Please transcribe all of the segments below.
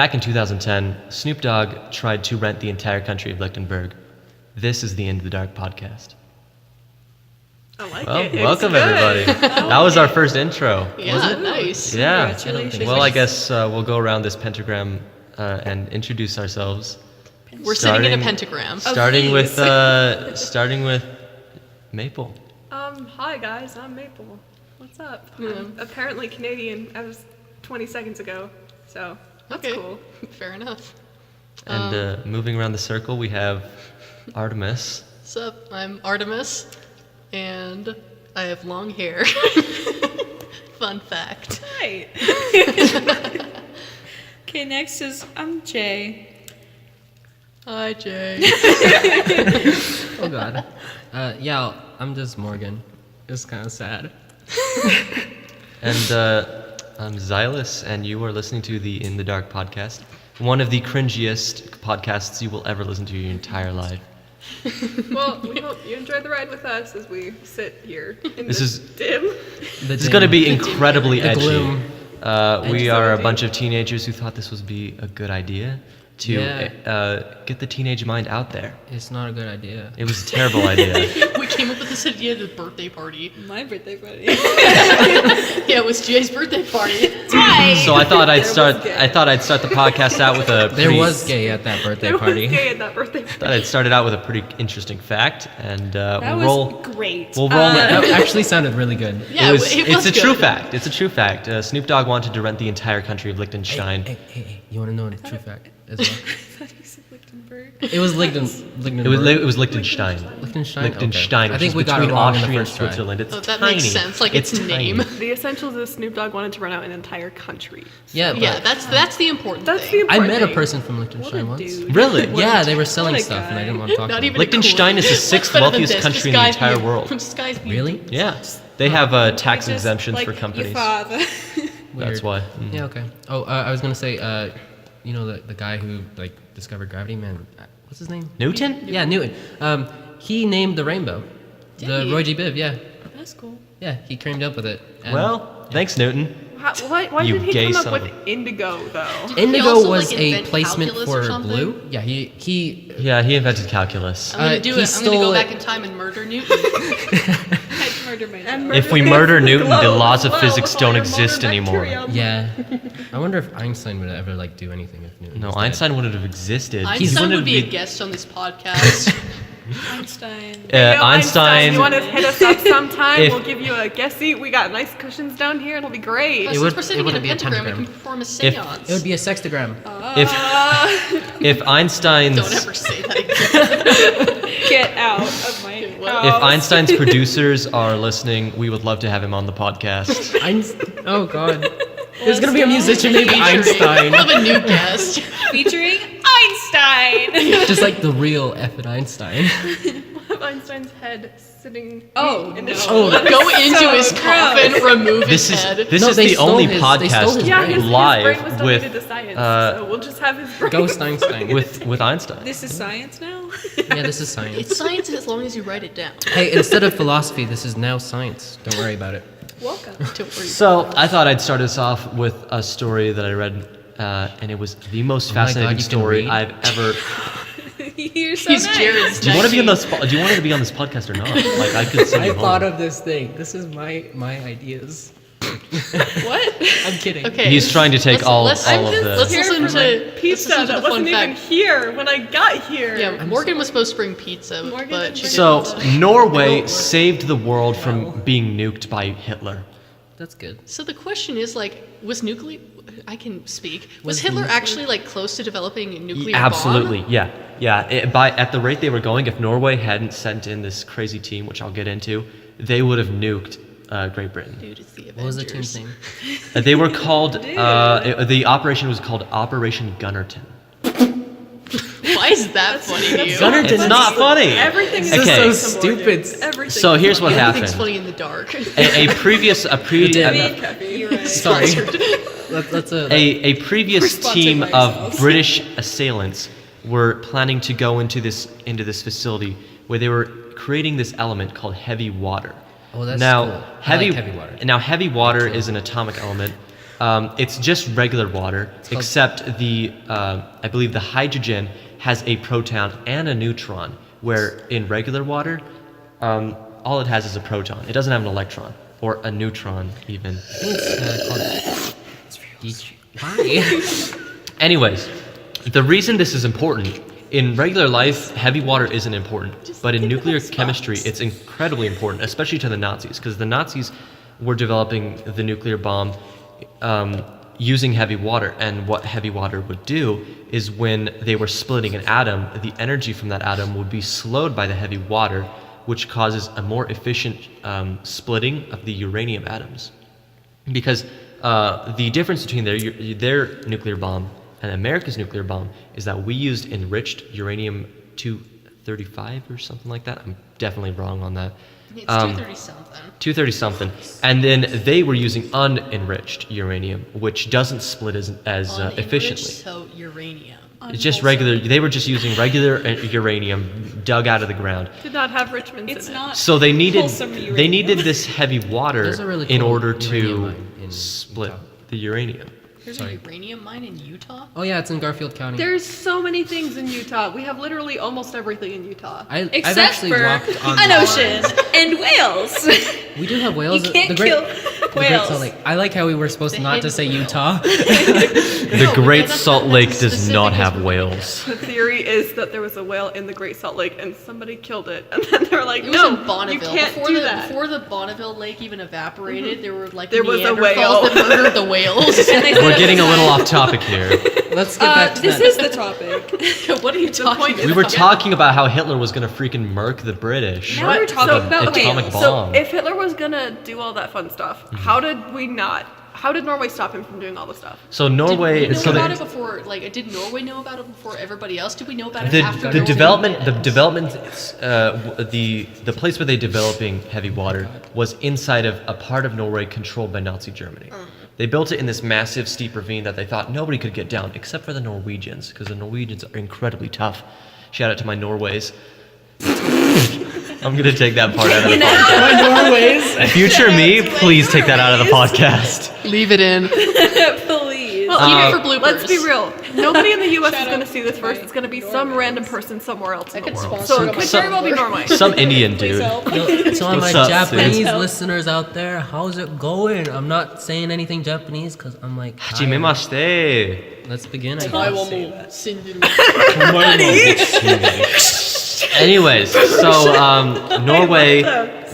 Back in 2010, Snoop Dogg tried to rent the entire country of Lichtenberg. This is the In the Dark podcast. I like Well, it. welcome everybody. That was our first intro. Yeah, nice. Yeah. Congratulations. Well, I guess we'll go around this pentagram and introduce ourselves. We're sitting in a pentagram. Starting with Maple. Hi guys, I'm Maple. What's up? I'm apparently Canadian as 20 seconds ago, so that's cool. Fair enough. And moving around the circle, we have Artemis. What's up? I'm Artemis, and I have long hair. Fun fact. Right. Okay, next is I'm Jay. Hi, Jay. Oh God. Yeah, I'm just Morgan. It's kind of sad. And I'm Xylus, and you are listening to the In the Dark podcast, one of the cringiest podcasts you will ever listen to your entire life. Well, we hope you enjoy the ride with us as we sit here in This this is- dim. This is going to be incredibly The edgy. gloom. We are a bunch of teenagers who thought this would be a good idea to get the teenage mind out there. It's not a good idea. It was a terrible idea. We came up with this idea at a birthday party. My birthday party. Yeah, it was Jay's birthday party. So I thought I'd start the podcast out with a There pretty, was gay at that birthday There was party. gay at that birthday party. thought I'd start it out with a pretty interesting fact, and That we'll was roll. great. We'll roll it. That actually sounded really good. Yeah, It's a good. true fact. It's a true fact. Snoop Dogg wanted to rent the entire country of Liechtenstein. Hey, you want to know a true fact as well? I thought you said Lichtenberg. It was It was Liechtenstein. Liechtenstein. Liechtenstein, Okay. I which think is we got it between wrong in the Austria and first try. Switzerland. It's Oh, that tiny. makes sense, like its tiny. name. The essentials is Snoop Dogg wanted to run out an entire country. Yeah, but Yeah, that's the important That's thing. the I important met a thing. person from Liechtenstein What a once. dude. Really? Yeah, they were selling What a stuff, and I guy. didn't want to talk Not to them. even Liechtenstein is the sixth What's better than wealthiest this? country This in the guy's entire me- world. This guy's me. Really? Yeah, they have tax Just exemptions like for companies. Your father. That's Weird. why. Yeah, okay. Oh, I was gonna say, you know, the guy who like discovered gravity, man. What's his name? Newton? Yeah, Newton. He named the rainbow. Did The he? Roy G. Biv, yeah. That's cool. Yeah, he came up with it. And Well, thanks, Newton. Why You did he gay come son up of with indigo, though? He Indigo also, was like, a invent placement calculus or for something? blue. Yeah, he Yeah, he invented calculus. I'm gonna do he it. I'm gonna stole go it- back in time and murder Newton. I'd murder myself. If we murder Newton, the laws of Well, physics with all don't your exist anymore. monorbacterium. Yeah. I wonder if Einstein would ever like do anything if Newton No, was dead. Einstein wouldn't have existed. He Einstein wouldn't would be a have guest on this podcast. Einstein. Hey, yo, Einstein. You want to hit us up sometime? If- We'll give you a guest seat. We got nice cushions down here. It'll be great. Since would- we're it sitting in a wouldn't be a pentagram, we pentagram. can perform a If- seance. It would be a sextagram. if Einstein's Don't ever say that again. Get out of my if house. Einstein's producers are listening, we would love to have him on the podcast. Oh God. There's gonna be a musician named Featuring- Einstein. We'll have a new guest. Featuring Einstein. Just like the real F at Einstein. Einstein's head sitting Oh, in no. his Oh, Go into So his gross. coffin, remove This his is head. this No, is they the stole only his- they stole podcast his Yeah, brain. his brain live was donated with to science, uh, so we'll just have his brain. Ghost Einstein. with Einstein. This is science now? Yeah, this is science. It's science as long as you write it down. Hey, instead of philosophy, this is now science. Don't worry about it. Welcome. Don't worry. So I thought I'd start us off with a story that I read, and it was the most Oh my God, fascinating you can story read? I've ever. You're so He's nice. Jared's Do you want to be on nephew. this? Do you want to be on this podcast or not? Like I could send you home. of this thing. This is my ideas. What? I'm kidding. Okay. He's trying to take all of Let's the. listen to Pizza let's listen to that the wasn't fun even fact. here when I got here. Yeah, Morgan was supposed to bring pizza, Morgan but didn't she bring So didn't. Norway saved the world from being nuked by Hitler. That's good. So the question is, like, was nuclear? I can speak. Was Was Hitler nuclear- actually like close to developing a nuclear Absolutely, bomb? yeah. At the rate they were going, if Norway hadn't sent in this crazy team, which I'll get into, they would have nuked Great Britain. Dude, it's the Avengers. What was the team's name? They were called. The operation was called Operation Gunnerton. Why is that funny to you? Gunnerton. It's not funny. Everything is Okay. funny so to Morgan. stupid. Everything So is here's funny. what Everything's happened. funny in the dark. Sorry. Let's A previous Responsive team by of ourselves. British assailants were planning to go into this facility where they were creating this element called heavy water. Oh, that's now cool. I heavy like heavy water. Now heavy water is an atomic element It's just regular water, except I believe the hydrogen has a proton and a neutron, where in regular water, all it has is a proton. It doesn't have an electron, or a neutron even. I think it's called Why? Anyways, the reason this is important, in regular life, heavy water isn't important, but in nuclear chemistry, it's incredibly important, especially to the Nazis, because the Nazis were developing the nuclear bomb using heavy water, and what heavy water would do is when they were splitting an atom, the energy from that atom would be slowed by the heavy water, which causes a more efficient splitting of the uranium atoms. Because the difference between their nuclear bomb and America's nuclear bomb is that we used enriched uranium-235 or something like that. I'm definitely wrong on that. It's 230 something. 230 something. And then they were using unenriched uranium, which doesn't split as efficiently. So uranium. It's just regular. They were just using regular uranium dug out of the ground. Did not have Richmond It's in not. So they needed wholesome uranium. they needed this heavy water There's a really in cool order uranium to mine in split Utah. the uranium. There's a uranium mine in Utah? Oh yeah, it's in Garfield County. There's so many things in Utah. We have literally almost everything in Utah. I've Except actually for walked on an the- ocean and whales. We do have whales. You can't the Great, kill the Great whales. Salt Lake. I like how we were supposed The not to hidden say whale. Utah. The Great that's Salt a Lake does specific not have as- whales. The theory is that there was a whale in the Great Salt Lake and somebody killed it, and then they're like, It was "No, in Bonneville. you can't before do the that." before the Bonneville Lake even evaporated, there were like There was a Neanderthals whale. that murdered the whales. And they We're said getting it a was little off topic here. Let's get back to This that. is the topic. What are you talking point about? is- We were talking about how Hitler was going to freaking murk the British. Now we're talking With about atomic whales. bomb. So if Hitler was gonna do all that fun stuff, how did we not? How did Norway stop him from doing all the stuff? So Did Norway, we know so about they, it before? Like, did Norway know about it before everybody else? Did we know about it the after the Norway development the did? development the place where they developing heavy water was inside of a part of Norway controlled by Nazi Germany. They built it in this massive steep ravine that they thought nobody could get down except for the Norwegians, because the Norwegians are incredibly tough. Shout out to my Norways. I'm gonna take that part out of the podcast. Future me, please take that out of the podcast. Leave it in. Please. Well, Keep it for bloopers. let's be real. Nobody in the U.S. is Shout going to out see this to first. my It's going to be some random person somewhere else in the could world. sponsor So it it on could my very well be Tumblr. Norway. Some Indian Please dude. help. So all my What's up, Japanese Sid? listeners out there, how's it going? I'm not saying anything Japanese because I'm like, tired. Hajimemashite. Let's begin. I I guess. will move. Sindhu. Anyways, so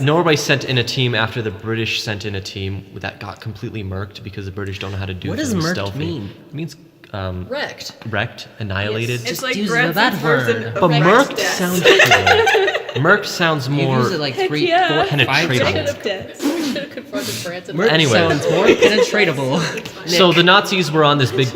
Norway sent in a team after the British sent in a team that got completely murked because the British don't know how to do What does things murked stealthy. mean? It means Wrecked. wrecked, annihilated. It's like use Branson's that version word. of But Max murked Death. sounds cool. Murked sounds You've more used it like Heck three, yeah. four, five Penetratable. times. Of death. We should have confronted Branson. Murk Anyway. sounds more penetratable. So the Nazis were on this big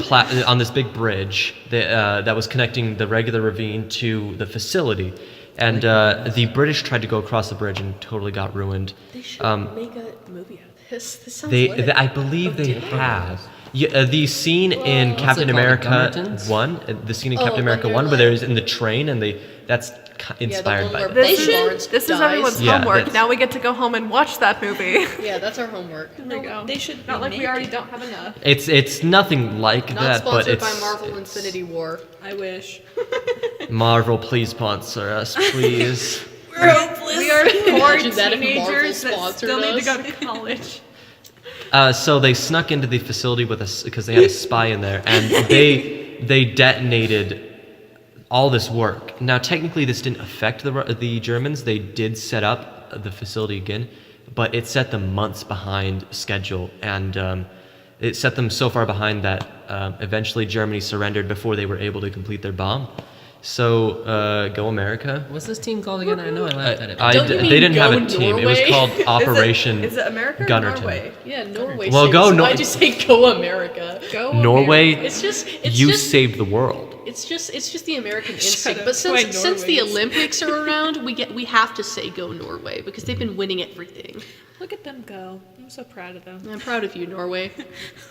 on this big bridge that was connecting the regular ravine to the facility, and the British tried to go across the bridge and totally got ruined. They should make a movie out of this. This sounds They, lit. I believe they have. Yeah, the scene in What's Captain it called, America Gummertons? 1, the scene in Oh, Captain when America they're 1, where like- they're in the train and that's the inspired one by where that. This They is should- this is dies. everyone's Yeah, homework. that's- Now we get to go home and watch that movie. Yeah, that's our homework. There we go. They should Not like we remake already it. don't have enough. It's nothing like Not that, but sponsored it's by Marvel Infinity War. I wish. Marvel, please sponsor us, please. We're hopeless. We are poor Imagine that if Marvel teenagers that sponsored still need to us. go to college. So they snuck into the facility with us because they had a spy in there, and they detonated all this work. Now, technically, this didn't affect the Germans. They did set up the facility again, but it set them months behind schedule, and it set them so far behind that eventually Germany surrendered before they were able to complete their bomb. So, go America. What's this team called again? I know I laughed at it. Don't you mean They didn't have go a team. It was Norway? called Operation Is it America or Gunnerton. Norway? Yeah, Norway. Well, saves- go Nor- Why'd you say go America? Go Norway, It's just. you saved the world. It's just the American Shut instinct. up. But Why since the Norways? Olympics are around, we have to say go Norway because they've been winning everything. Look at them go. I'm so proud of them. I'm proud of you, Norway.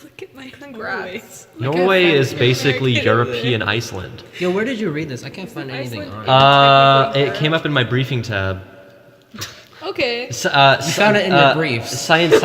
Look at my Congrats. Norways. Norway is basically American over European Iceland. Yo, where did you read this? I can't find anything Iceland. on it. It came up in my briefing tab. Oh Okay. You found it in the briefs. Scientific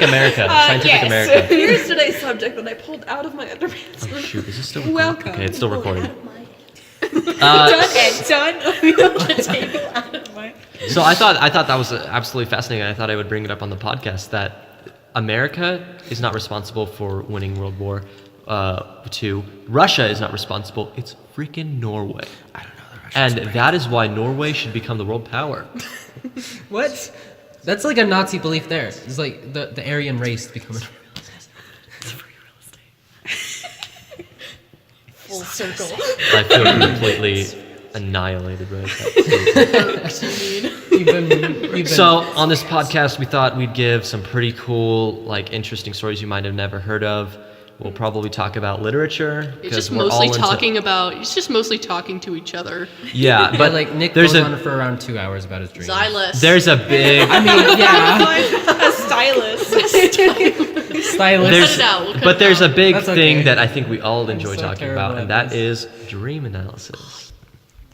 America. Scientific yes. America. Here's today's subject that I pulled out of my underpants. Oh shoot, is this still recording? Welcome. Okay, it's still recording. Done and done. We don't get taken out of my. So I thought that was absolutely fascinating. I thought I would bring it up on the podcast that America is not responsible for winning World War II. Russia is not responsible. It's freaking Norway. I don't know. The Russians And that is why Norway should become the world power. What? That's like a Nazi belief there. It's like the Aryan race becoming. Full circle. I feel completely annihilated right now. So on this podcast, we thought we'd give some pretty cool, like, interesting stories you might have never heard of. We'll probably talk about literature. It's just we're all mostly into- talking about. It's just mostly talking to each other. Yeah, But but like Nick there's goes a on for around 2 hours about his dreams. Xylus. there's a big I mean, yeah. A stylist. Stylist. there's it out, we'll cut but it there's out. a big That's thing okay. that I think we all enjoy so talking terrible about, at and that this. is dream analysis.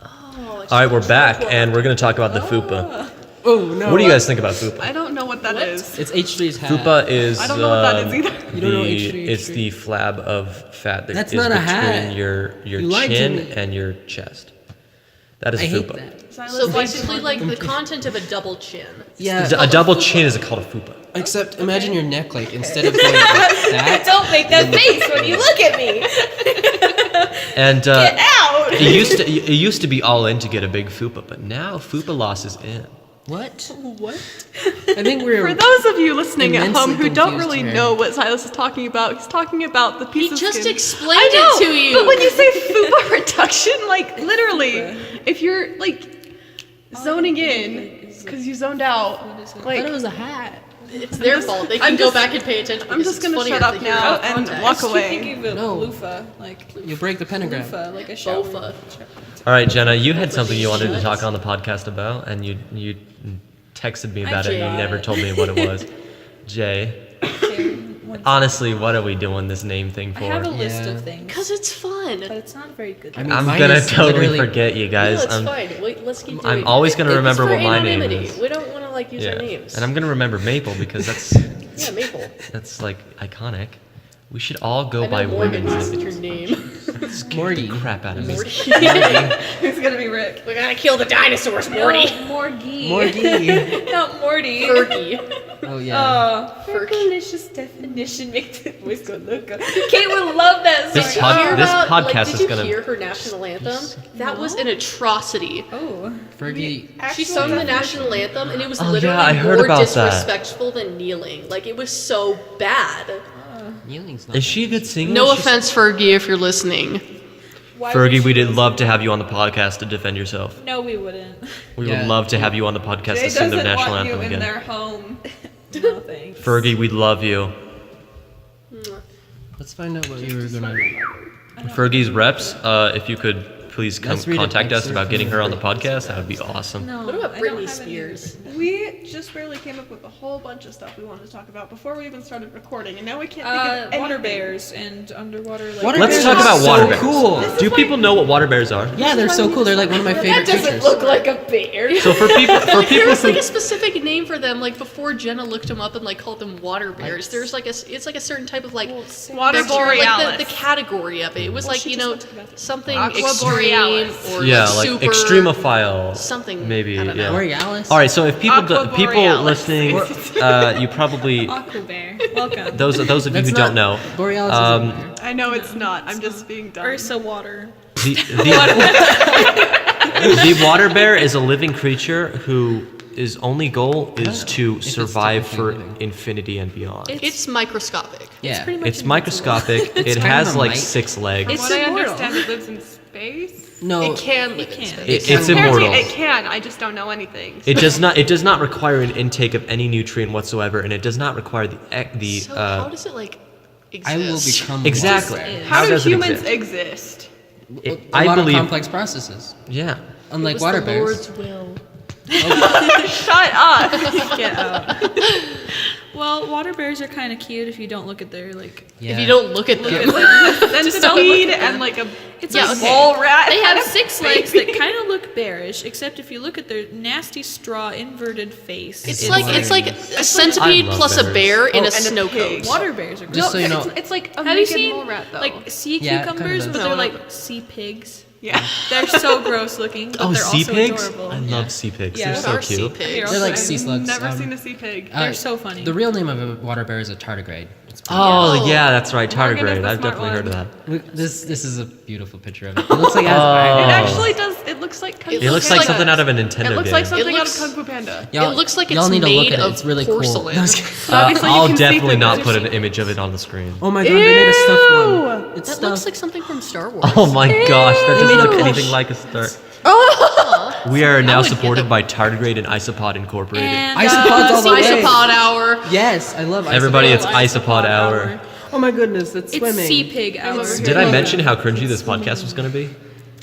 Oh, All right, we're back, and we're going to talk about the fupa. Oh no. What do you guys think about fupa? I don't know what that is. It's H3's hat. Fupa is I don't know what that is either. You don't know the- H3, it's the flab of fat that That's is not a between hat. your You lied to chin me. and your chest. That is I hate fupa. that. So basically, like the content of a double chin. Yeah. A double chin is called a fupa. Except imagine your neck, like instead of going like that. Don't make that face when you look at me. And Get out. it used to be all in to get a big fupa, but now fupa loss is in. What? What? I think we're. For those of you listening at immensely home who don't confused really here. know what Silas is talking about, he's talking about the piece He of just skin. explained I know, it to you. But when you say fupa reduction, like literally, if you're like zoning in because you zoned out, I thought like it was a hat. It's their fault. They can I'm go just- back and pay attention. I'm because just it's gonna funnier shut if up they hear now out of and context. walk Keep away. thinking of No. loofah, like You'll break the pentagram. loofah, like a shower. Bofa. All right, Jenna, you had something you wanted to talk on the podcast about, and you texted me about it, and you never told me what it was. Jay, honestly, what are we doing this name thing I for? have a list Yeah. of things, Because it's fun. but it's not very good. I mean, I'm mine gonna is totally literally- forget you No, guys. it's I'm, fine. Wait, let's keep doing I'm it. always gonna It's remember for what my name anonymity. is. We don't want to like use our names. And I'm gonna remember Maple because that's Yeah, Maple. like iconic. We should all go I by know Morgan women's is names. your name. Morty. Crap out of me. It's gonna be Rick. We gotta kill the dinosaurs, Morty. Morgy. Morty. Not Morty. Fergie. Oh yeah. Oh, Ferg. delicious definition makes the voice go loco. Kate would love that This song. pod- this podcast like, is did gonna- you hear her national anthem? That was an atrocity. Oh, Fergie. She sung the national anthem, and it was Oh, literally yeah, I heard more about that. disrespectful than kneeling. Like, it was so bad. Kneeling's not. Is she a good singer? No She's- offense, Fergie, if you're listening. why Fergie, would we she did love to have you on the podcast to defend yourself. No, we wouldn't. We Yeah. would love to have you on the podcast Jay to sing the doesn't national want you anthem in again. their home. No thanks. Fergie, we love you. Let's find out what you were gonna. Fergie's reps, if you could please Let's read an contact us excerpt about from getting her on the Fergie's podcast, that would be awesome. No. What about I don't Britney have any Spears? We just barely came up with a whole bunch of stuff we wanted to talk about before we even started recording, and now we can't think of Water anything. bears and underwater. Like, Water Let's bears talk are about so water bears. cool. Do people know what water bears are? Yeah, they're so cool. They're like one of my favorite That doesn't creatures. look like a bear. So for people There was like who a specific name for them. Like before Jenna looked them up and like called them water bears. There's like it's like a certain type of like Water bacteria, borealis. like the category of it. It was like something Aqua extreme borealis. or yeah, like like super extremophile, something. maybe. I don't know. Yeah. Borealis. All right, so if people Aqua people borealis. listening, you probably Aqua bear. Welcome. those of you That's who don't know, Borealis um, isn't there. I know it's not. I'm just being dumb. Ursa water. the water bear is a living creature who his only goal is to If it's survive still for living. infinity and beyond. It's microscopic. Yeah. pretty much It's microscopic. It kind has of a like mite. 6 legs. From what I understand, it lives in space. No. It can live in can. space. It's Apparently, immortal. it can. I just don't know anything. It does not require an intake of any nutrient whatsoever, and it does not require the So how does it like exist? I will become exactly. a water bear. How do does it humans exist? exist? A I lot believe. of complex processes, Yeah. unlike It was water the bears. Lord's will. Shut up. Get out. Well, water bears are kind of cute if you don't look at their If you don't look at them. Then Just don't look speed at and them. like a It's Yeah, like okay. mole rat. They have and a 6 baby. legs that kind of look bearish, except if you look at their nasty straw inverted face. It's like a centipede I love plus a bears. bear in a and a snow pig. coat. water bears are great. Just so you know, It's like a Have you naked seen mole rat though. like sea Yeah, it kinda cucumbers, does. but No, they're no. like sea pigs? yeah. They're so gross looking, but Oh, they're sea also pigs? adorable. I love sea pigs. Yeah. They're What so are sea cute. pigs? They're like I've sea slugs. Never seen a sea pig. They're so funny. The real name of a water bear is a tardigrade. It's Oh, yeah, that's right. Morgan is Tardigrade. the I've smart definitely heard of one. that. Look, this is a beautiful picture of it. It looks like it has Oh. It eyes. actually does. It looks like Kung It Fu It looks like like Panda. something out of a Nintendo It looks game. like something looks- out of Kung Fu Panda. Y'all- It looks like y'all it's need to look made at it. of It's really porcelain. cool. Obviously, you I'll can see definitely through not it. put an image of it on the screen. Oh my god, they made a stuffed one. It's That stuffed. looks like something from Star Wars. Oh my gosh, that doesn't made a look plush. anything like a star. We are now supported by Tardigrade and Isopod Incorporated. And, Isopods all the way. Isopod hour. Yes, I love Everybody, isopods. it's Isopod Hour. Oh my goodness, it's It's swimming. sea pig hour. Did I mention how cringy this podcast was going to be?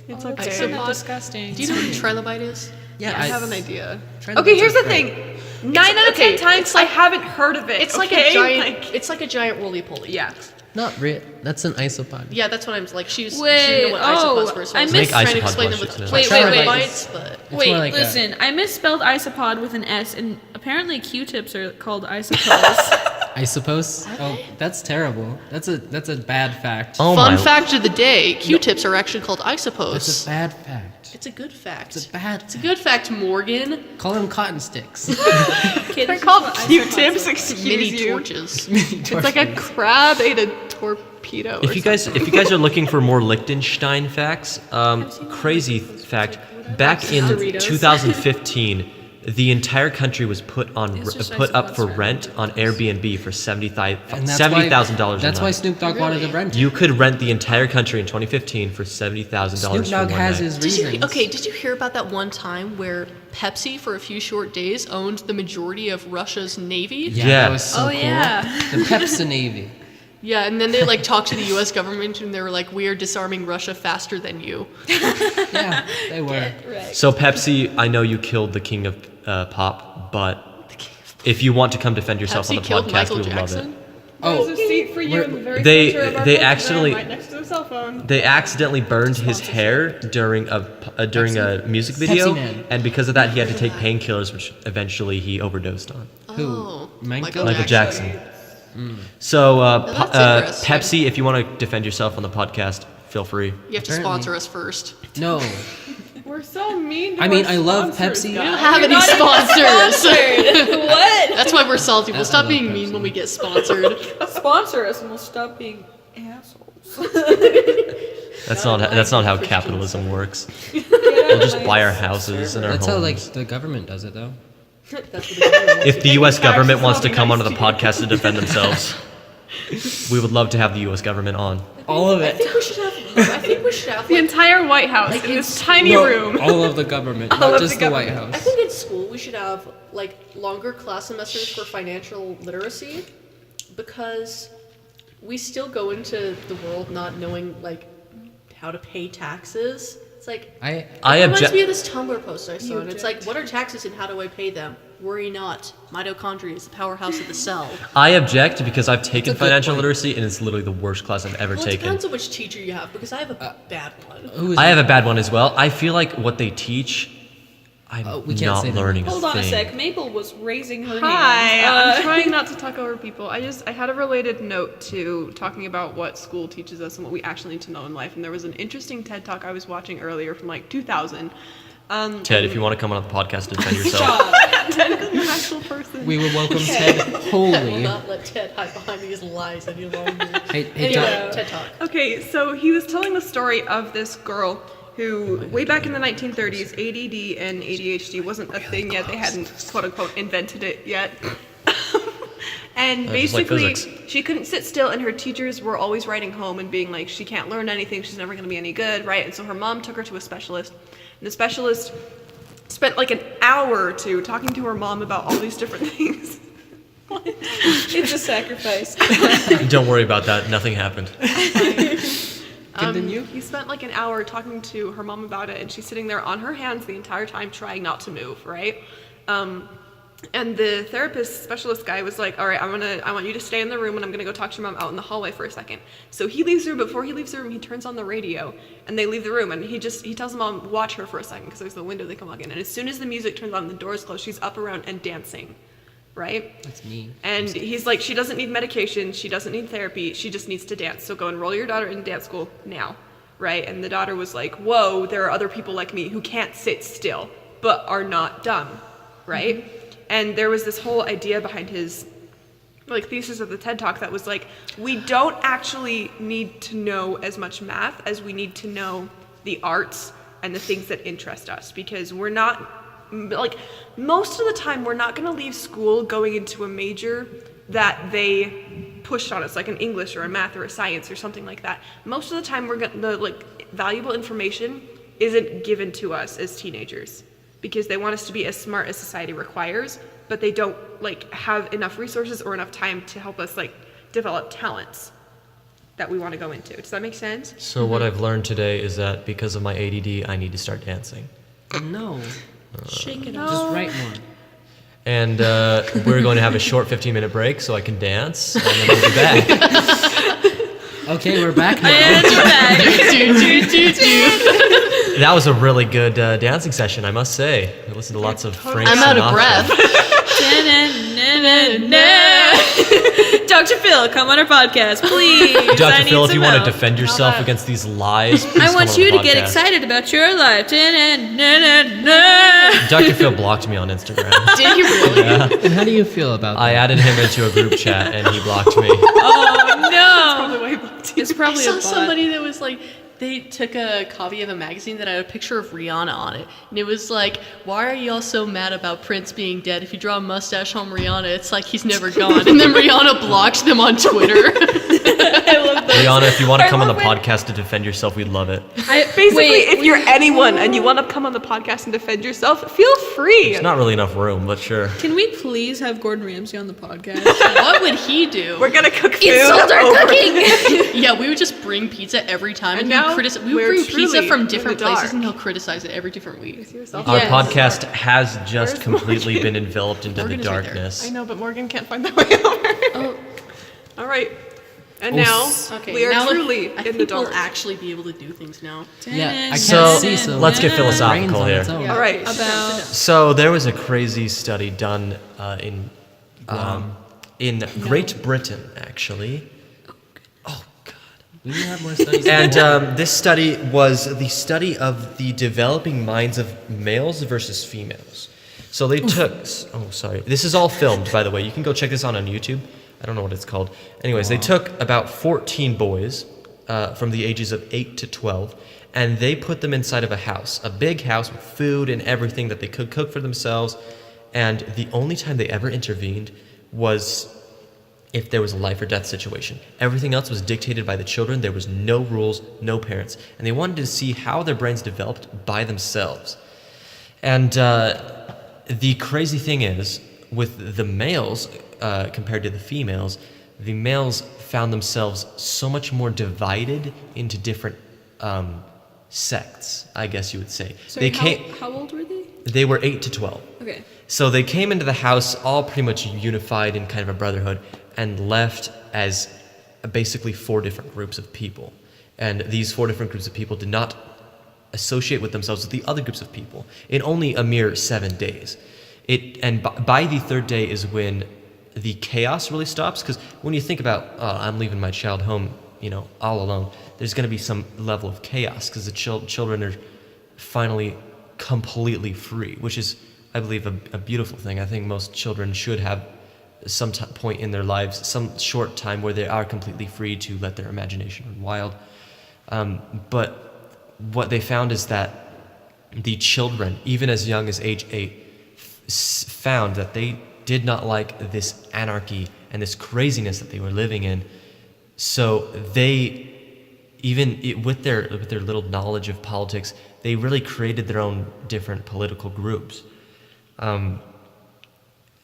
It's It's okay. kind of Isopod? disgusting. Do you know what a trilobite is? Yeah, I have an idea. Trilobites Okay, here's are the great. thing. 9 out of 10 times it's like- I haven't heard of it. It's like okay? a giant. Like, It's like a giant roly poly. yeah. Not real. That's an isopod. Yeah, that's what I'm like. She didn't Wait, know what isopods oh, were, so I I was missed- trying Make to isopod explain them blushes with now. Wait, trilobites, but It's Wait, more like listen. I misspelled isopod with an S, and apparently Q-tips are called isopos. I suppose. Oh, that's terrible. That's a bad fact. Oh fun my. fact of the day: Q-tips are actually called That's a isopos. bad fact. It's a good fact. It's a bad. It's a good fact, Morgan. Call them cotton sticks. Okay, They're this is called what Q-tips, isopods look like. excuse Mini you. torches. It's like a crab ate a torpedo. If or you guys are looking for more Liechtenstein facts, crazy fact, back in Doritos. 2015, the entire country was put It's just up for isopods, rent on Airbnb for And that's $70,000 a That's why night. Snoop Dogg wanted to rent it. You could rent the entire country in 2015 for $70,000 Snoop for Dogg one has night. his Did reasons. you hear about that one time where Pepsi, for a few short days, owned the majority of Russia's navy? Yeah, Yeah. that was so Oh, cool. yeah. The Pepsi Navy. Yeah, and then they like talked to the U.S. government, and they were like, "We are disarming Russia faster than you." Yeah, they were. So Pepsi, I know you killed the king of pop, but if you want to come defend yourself Pepsi on the killed podcast, Michael we would love it. Jackson. There's Oh, a seat for you we're- in the very they- center of our they program, actually- right next to the cell phone. They accidentally burned his hair during a music video, Man. and because of that, he had to take painkillers, which eventually he overdosed on. Who? Oh, Michael Michael Jackson. So that's interesting. Pepsi, if you want to defend yourself on the podcast, feel free. You have to Apparently. sponsor us first. No. We're so mean to I mean, our I love sponsors, Pepsi. We don't guys. have any sponsors. What? That's why we're salty. We'll stop love being Pepsi. mean when we get sponsored. Sponsor us, and we'll stop being assholes. That's not how capitalism works. We'll just buy our houses and our That's how like homes. the government does it though. That's what the government If the U.S. government Taxes wants to will be come nice onto the to you. podcast to defend themselves, we would love to have the U.S. government on. All of I it. think we should have. I think we should have. The Like, entire White House in this tiny No, room. all of the government, All not of just the the White government. I House. think in school we should have like longer class semesters for financial literacy, because we still go into the world not knowing like how to pay taxes. It's like I it reminds object. me of this Tumblr post I saw, and it's like, what are taxes and how do I pay them? Worry not, mitochondria is the powerhouse of the cell. I object because I've taken a good financial point. literacy and it's literally the worst class I've ever Well, it taken. depends on which teacher you have, because I have a bad one. Who is I it? have a bad one as well. I feel like what they teach, I'm we can't say not that. learning a Hold on a thing. sec. Maple was raising her Hi, hand. I'm trying not to talk over people. I had a related note to talking about what school teaches us and what we actually need to know in life. And there was an interesting TED Talk I was watching earlier from like 2000. Ted, if you want to come on the podcast to defend yourself, An actual person. We would welcome Ted I will Holy. not let Ted hide behind these lies any longer. Hey, Anyway, John. TED Talk. Okay, so he was telling the story of this girl who, way back in the 1930s, ADD and ADHD wasn't a thing yet. They hadn't, quote unquote, invented it yet. And just like basically, physics. she couldn't sit still, and her teachers were always writing home and being like, she can't learn anything, she's never going to be any good, right? And so her mom took her to a specialist, and the specialist spent like an hour or two talking to her mom about all these different things. It's a sacrifice. don't worry about that. Nothing happened. Continue. He spent like an hour talking to her mom about it, and she's sitting there on her hands the entire time trying not to move, right? And the therapist specialist guy was like, all right, I want you to stay in the room and I'm gonna go talk to your mom out in the hallway for a second. So he leaves the room. Before he leaves the room, he turns on the radio and they leave the room, and he tells the mom, watch her for a second because there's the window they can walk in. And as soon as the music turns on, the doors close, she's up around and dancing, right? That's me. And he's like, she doesn't need medication, she doesn't need therapy, she just needs to dance. So go enroll your daughter in dance school now, right? And the daughter was like, whoa, there are other people like me who can't sit still but are not dumb, right? Mm-hmm. And there was this whole idea behind his thesis of the TED Talk that was like, we don't actually need to know as much math as we need to know the arts and the things that interest us, because we're not, most of the time we're not gonna leave school going into a major that they pushed on us, like an English or a math or a science or something like that. Most of the time the valuable information isn't given to us as teenagers, because they want us to be as smart as society requires, but they don't have enough resources or enough time to help us develop talents that we want to go into. Does that make sense? So what I've learned today is that because of my ADD, I need to start dancing. No. Shake it Just off. write more. And we're going to have a short 15-minute break so I can dance, and then we'll be back. Okay, we're back now. And you're back. That was a really good dancing session, I must say. I listened to lots of Frank I'm out of Sinatra. breath. Dr. Phil, come on our podcast, please. I Dr. need Phil, if some you want to help. defend yourself against these lies, please I come want on you the to get podcast. excited about your life. Dr. Phil blocked me on Instagram. Did you really? Yeah. And how do you feel about I that? added him into a group chat and he blocked me. Oh no! Probably why he blocked you. It's I probably a saw bot. somebody that was like, they took a copy of a magazine that had a picture of Rihanna on it. And it was like, why are y'all so mad about Prince being dead? If you draw a mustache on Rihanna, it's like he's never gone. And then Rihanna blocked them on Twitter. Rihanna, if you want to come on the love it. podcast to defend yourself, we'd love it. Basically, if you're anyone and you want to come on the podcast and defend yourself, feel free. There's not really enough room, but sure. Can we please have Gordon Ramsay on the podcast? What would he do? We're gonna cook food. Insult our over- cooking! Yeah, we would just bring pizza every time. And And now we would we're bring pizza truly from in different the dark. places and he'll criticize it every different week. Our Yes. podcast has just Where's completely Morgan? been enveloped into Morgan the is right there. darkness. I know, but Morgan can't find the way over. Oh. All right. And now Okay, we are now truly I in the think we'll dark. actually be able to do things now. Yeah, I can't So, see, so let's get my philosophical brain's here. on its own. Yeah. All right. About So there was a crazy study done in Great Britain, actually. Oh God! We need to have more studies. And this study was the study of the developing minds of males versus females. So they took. Oh, sorry. This is all filmed, by the way. You can go check this out on YouTube. I don't know what it's called. Anyways, they took about 14 boys from the ages of 8 to 12, and they put them inside of a house, a big house with food and everything that they could cook for themselves. And the only time they ever intervened was if there was a life or death situation. Everything else was dictated by the children. There was no rules, no parents. And they wanted to see how their brains developed by themselves. And the crazy thing is, with the males compared to the males found themselves so much more divided into different sects, I guess you would say. sorry, how old were they? They were 8 to 12. Okay. So they came into the house all pretty much unified in kind of a brotherhood and left as basically 4 different groups of people. And these 4 different groups of people did not associate with themselves with the other groups of people in only a mere 7 days. By the 3rd day is when the chaos really stops, because when you think about, I'm leaving my child home, all alone, there's going to be some level of chaos because the children are finally completely free, which is, I believe, a beautiful thing. I think most children should have some point in their lives, some short time where they are completely free to let their imagination run wild. But what they found is that the children, even as young as age 8, found that they did not like this anarchy and this craziness that they were living in. So they, with their little knowledge of politics, they really created their own different political groups.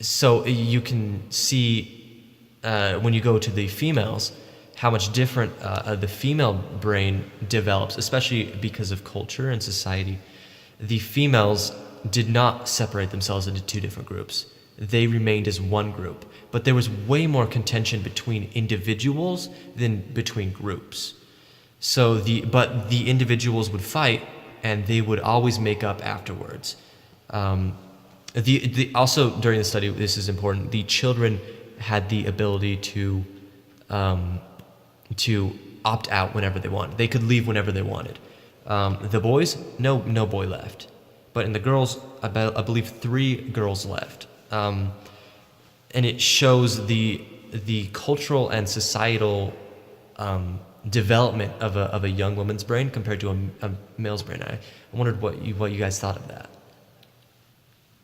So you can see when you go to the females how much different the female brain develops, especially because of culture and society. The females did not separate themselves into 2 different groups. they remained as one group. But there was way more contention between individuals than between groups. So but the individuals would fight, and they would always make up afterwards. Also during the study, this is important. The children had the ability to opt out whenever they wanted. They could leave whenever they wanted. The boys, no boy left. But in the girls, I believe 3 girls left. And it shows the cultural and societal development of a young woman's brain compared to a male's brain. I wondered what you guys thought of that.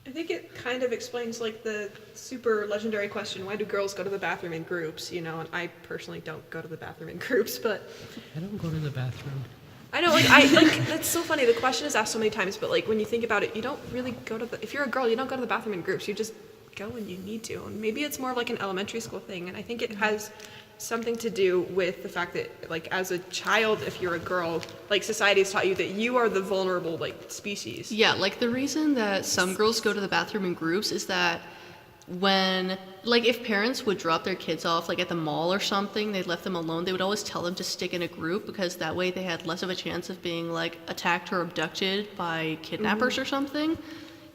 I think it kind of explains like the super legendary question, why do girls go to the bathroom in groups? And I personally don't go to the bathroom in groups, but I don't go to the bathroom. I know, that's so funny. The question is asked so many times, but like when you think about it, you don't really if you're a girl, you don't go to the bathroom in groups. You just go when you need to. And maybe it's more of like an elementary school thing. And I think it has something to do with the fact that like as a child, if you're a girl, like society has taught you that you are the vulnerable like species. Yeah, like the reason that some girls go to the bathroom in groups is that when, like if parents would drop their kids off like at the mall or something, they left them alone, they would always tell them to stick in a group because that way they had less of a chance of being like attacked or abducted by kidnappers or something.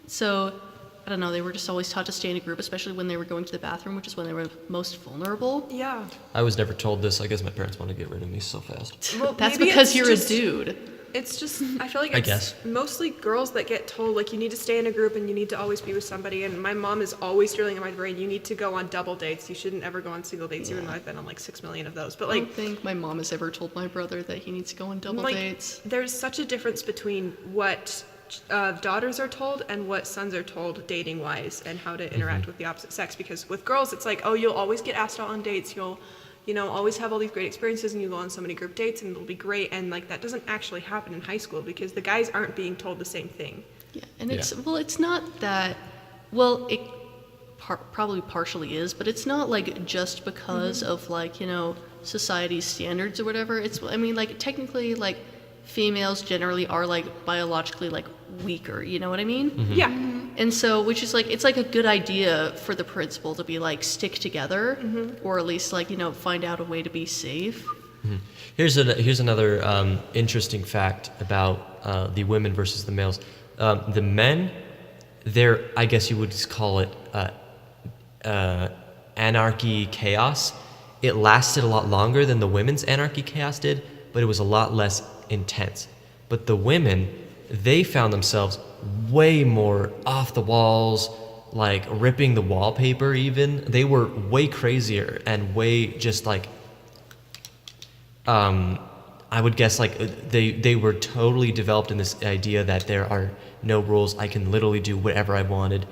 So I don't know, they were just always taught to stay in a group, especially when they were going to the bathroom, which is when they were most vulnerable. Yeah. I was never told this. I guess my parents want to get rid of me so fast. Well, That's maybe because it's you're just- a dude. It's just, I feel like I it's guess. mostly girls that get told, like, you need to stay in a group and you need to always be with somebody. And my mom is always drilling in my brain, you need to go on double dates. You shouldn't ever go on single dates, even though I've been on like 6 million of those. But I don't like, think my mom has ever told my brother that he needs to go on double like, dates. there's such a difference between what daughters are told and what sons are told dating wise and how to interact with the opposite sex. Because with girls, it's like, oh, you'll always get asked out on dates. You'll always have all these great experiences and you go on so many group dates and it'll be great. And like that doesn't actually happen in high school because the guys aren't being told the same thing. Yeah, and it's not that, well, it probably partially is, but it's not like just because of like, society's standards or whatever. It's, I mean, like technically like females generally are like biologically like weaker, you know what I mean? Yeah. And so, which is like, it's like a good idea for the principal to be like, stick together, or at least like, find out a way to be safe. Here's another interesting fact about the women versus the males. The men, I guess you would just call it anarchy, chaos. It lasted a lot longer than the women's anarchy, chaos did, but it was a lot less intense. But the women, they found themselves way more off the walls, like ripping the wallpaper even. They were way crazier and way just like, I would guess like they were totally developed in this idea that there are no rules. I can literally do whatever I wanted.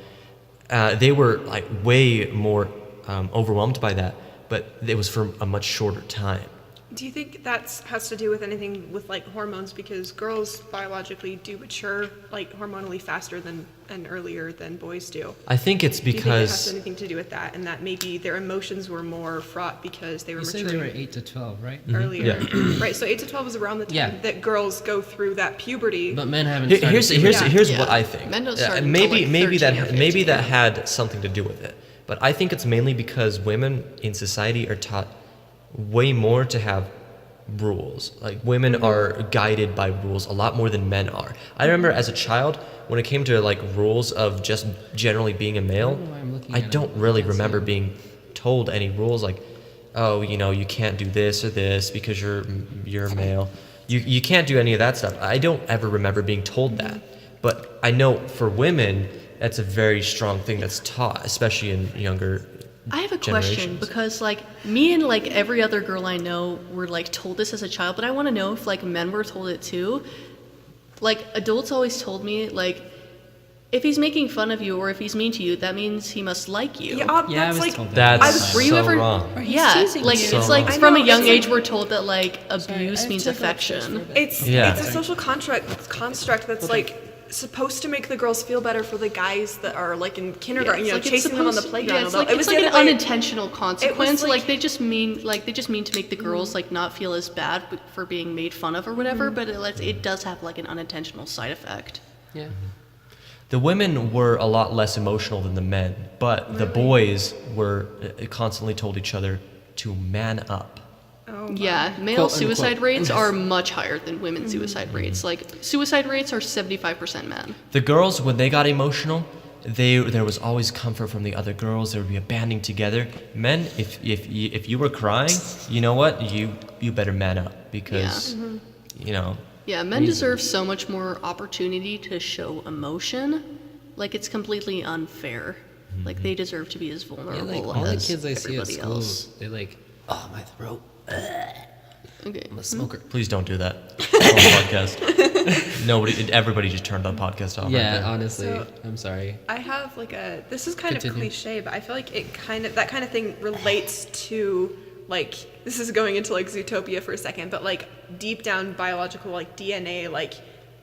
They were like way more overwhelmed by that, but it was for a much shorter time. Do you think that has to do with anything with like hormones? Because girls biologically do mature like hormonally faster and earlier than boys do. I think it's Do you think it has because anything to do with that, and that maybe their emotions were more fraught because they were You said maturing they were 8 to 12, right? earlier? Yeah. Right. So 8 to 12 is around the time Yeah. that girls go through that puberty. But men haven't Here- started here's puberty. here's Yeah. what I think. Men don't start until, maybe like, maybe 13 that or maybe 15. that had something to do with it, but I think it's mainly because women in society are taught way more to have rules. Like women are guided by rules a lot more than men are. I remember as a child when it came to like rules of just generally being a male, don't know why I'm looking I at don't it. really Can't see remember it. being told any rules like, oh, you can't do this or this because you're a male. You can't do any of that stuff. I don't ever remember being told that. But I know for women, that's a very strong thing that's taught, especially in younger I have a question generations. because like me and like every other girl I know were like told this as a child, but I want to know if like men were told it too. Like adults always told me like if he's making fun of you or if he's mean to you, that means he must like you. Yeah, Yeah, I that's was like told that. That's Were you so ever- wrong. Yeah, teasing like you. it's So like wrong. from I a know, young it's age like- we're told that like Sorry, I abuse have means to go upstairs affection. for a bit. it's Yeah. a social construct that's like supposed to make the girls feel better for the guys that are like in kindergarten, It's like it's chasing them on the supposed- playground. Yeah, it's although like, it's like the an other way- unintentional consequence. like- Like they just mean to make the girls like not feel as bad for being made fun of or whatever. But it does have like an unintentional side effect. Yeah. the women were a lot less emotional than the men, but the boys were constantly told each other to man up. Oh, Yeah, male Quote, suicide unquote. rates are much higher than women's suicide rates. Like, suicide rates are 75% men. The girls, when they got emotional, there was always comfort from the other girls. There would be a banding together. Men, if you were crying, you know what? You better man up because, you know. Yeah, men deserve so much more opportunity to show emotion. Like, it's completely unfair. Like, they deserve to be as Yeah, vulnerable like all the as kids I see at everybody school, else. they're like, oh, my throat. Okay. I'm a smoker. Please don't do that on the podcast. Everybody just turned the podcast off. Yeah, right there. honestly, So- I'm sorry. I have this is kind of Continue. cliche, but I feel like that kind of thing relates to like, this is going into like Zootopia for a second, but like deep down biological like DNA, like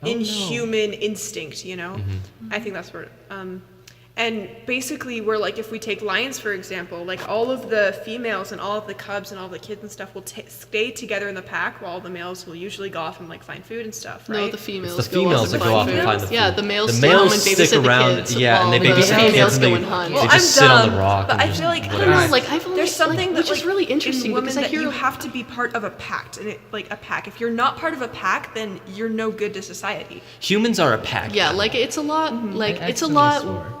inhuman instinct, you know? I think that's where, and basically we're like, if we take lions, for example, like all of the females and all of the cubs and all the kids and stuff will stay together in the pack while the males will usually go off and like find food and stuff, right? No, the females It's the go females off that and go off find and food. find the food. Yeah, the males The stay home and males babysit stick around, the kids. yeah, and while they the babysit the kids females and go they- and hunt. they Well, just I'm sit on the dumb, rock but and I just feel like I don't know, like, I've only, there's something like, that, which is like, really interesting in women because I that hear you have to be part of a pact, and a pack. If you're not part of a pack, then you're no good to society. Humans are a pack. Yeah, like it's a lot, like I it's a accidentally lot swore.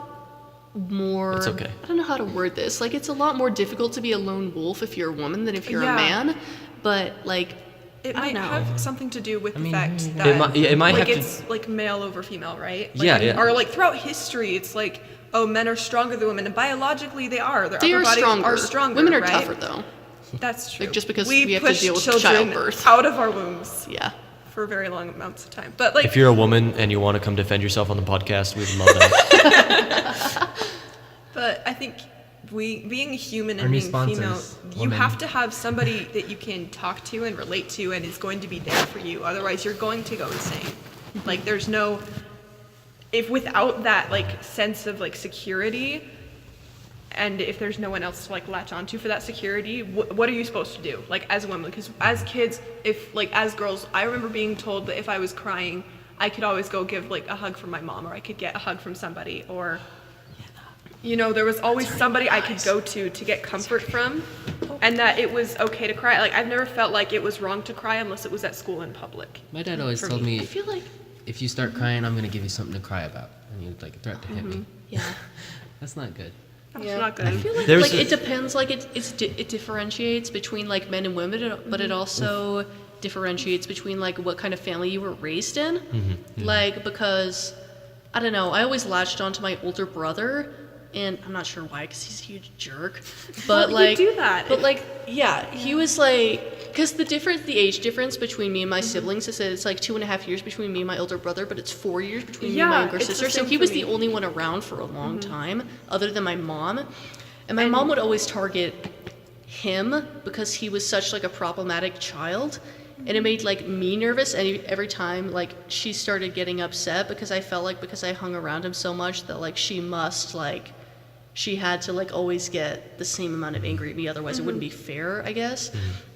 more. It's okay. I don't know how to word this. Like it's a lot more difficult to be a lone wolf if you're a woman than if you're Yeah. a man. But like, It I might don't know. have something to do with the mean, fact yeah. that It might like have to- it's like male over female, right? Like, Yeah, yeah. Or like throughout history, it's like, oh, men are stronger than women, and biologically they are. Their they upper are bodies stronger. are stronger. Women are right? tougher though. That's true. just because we have to push deal with children childbirth. out of our wombs Yeah. for very long amounts of time. But like, If you're a woman and you want to come defend yourself on the podcast, we'd love that. but I think being human Our and new being sponsors, female, you women. have to have somebody that you can talk to and relate to and is going to be there for you. Otherwise, you're going to go insane. Like, there's no, if without that like sense of like security, and if there's no one else to like latch onto for that security, what are you supposed to do? Like as a woman, because as kids, if like as girls, I remember being told that if I was crying, I could always go give like a hug from my mom, or I could get a hug from somebody, or you know, there was always somebody I could go to get comfort from, and that it was okay to cry. Like I've never felt like it was wrong to cry unless it was at school in public. My dad always For told me. me, I feel like, if you start crying, I'm gonna give you something to cry about, and he'd like threaten to hit me. yeah. That's not good. That's Yeah. not good. I feel like, There's it depends. Like it differentiates between like men and women, but it also differentiates between like what kind of family you were raised in. Like because I don't know, I always latched onto my older brother, and I'm not sure why, because he's a huge jerk. But Well, you like, do that. But like, yeah, he was like, because the age difference between me and my siblings is that it's like 2.5 years between me and my older brother, but it's 4 years between me and my Yeah, younger it's the sister. So same he for was me. the only one around for a long time, other than my mom. And my mom would always target him because he was such like a problematic child. And it made like me nervous every time like she started getting upset, because I felt like because I hung around him so much that like she had to like always get the same amount of angry at me, otherwise it wouldn't be fair, I guess.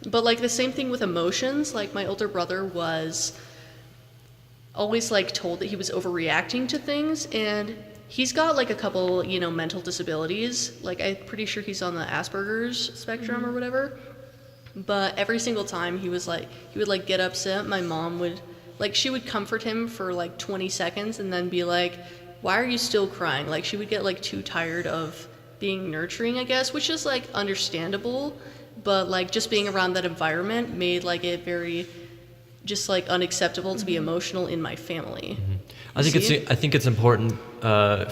But like the same thing with emotions, like my older brother was always like told that he was overreacting to things, and he's got like a couple, you know, mental disabilities. Like I'm pretty sure he's on the Asperger's spectrum or whatever. But every single time he would like get upset, my mom would like, she would comfort him for like 20 seconds and then be like, why are you still crying? Like she would get like too tired of being nurturing, I guess, which is like understandable, but like just being around that environment made like it very just like unacceptable to be emotional in my family. I think it's important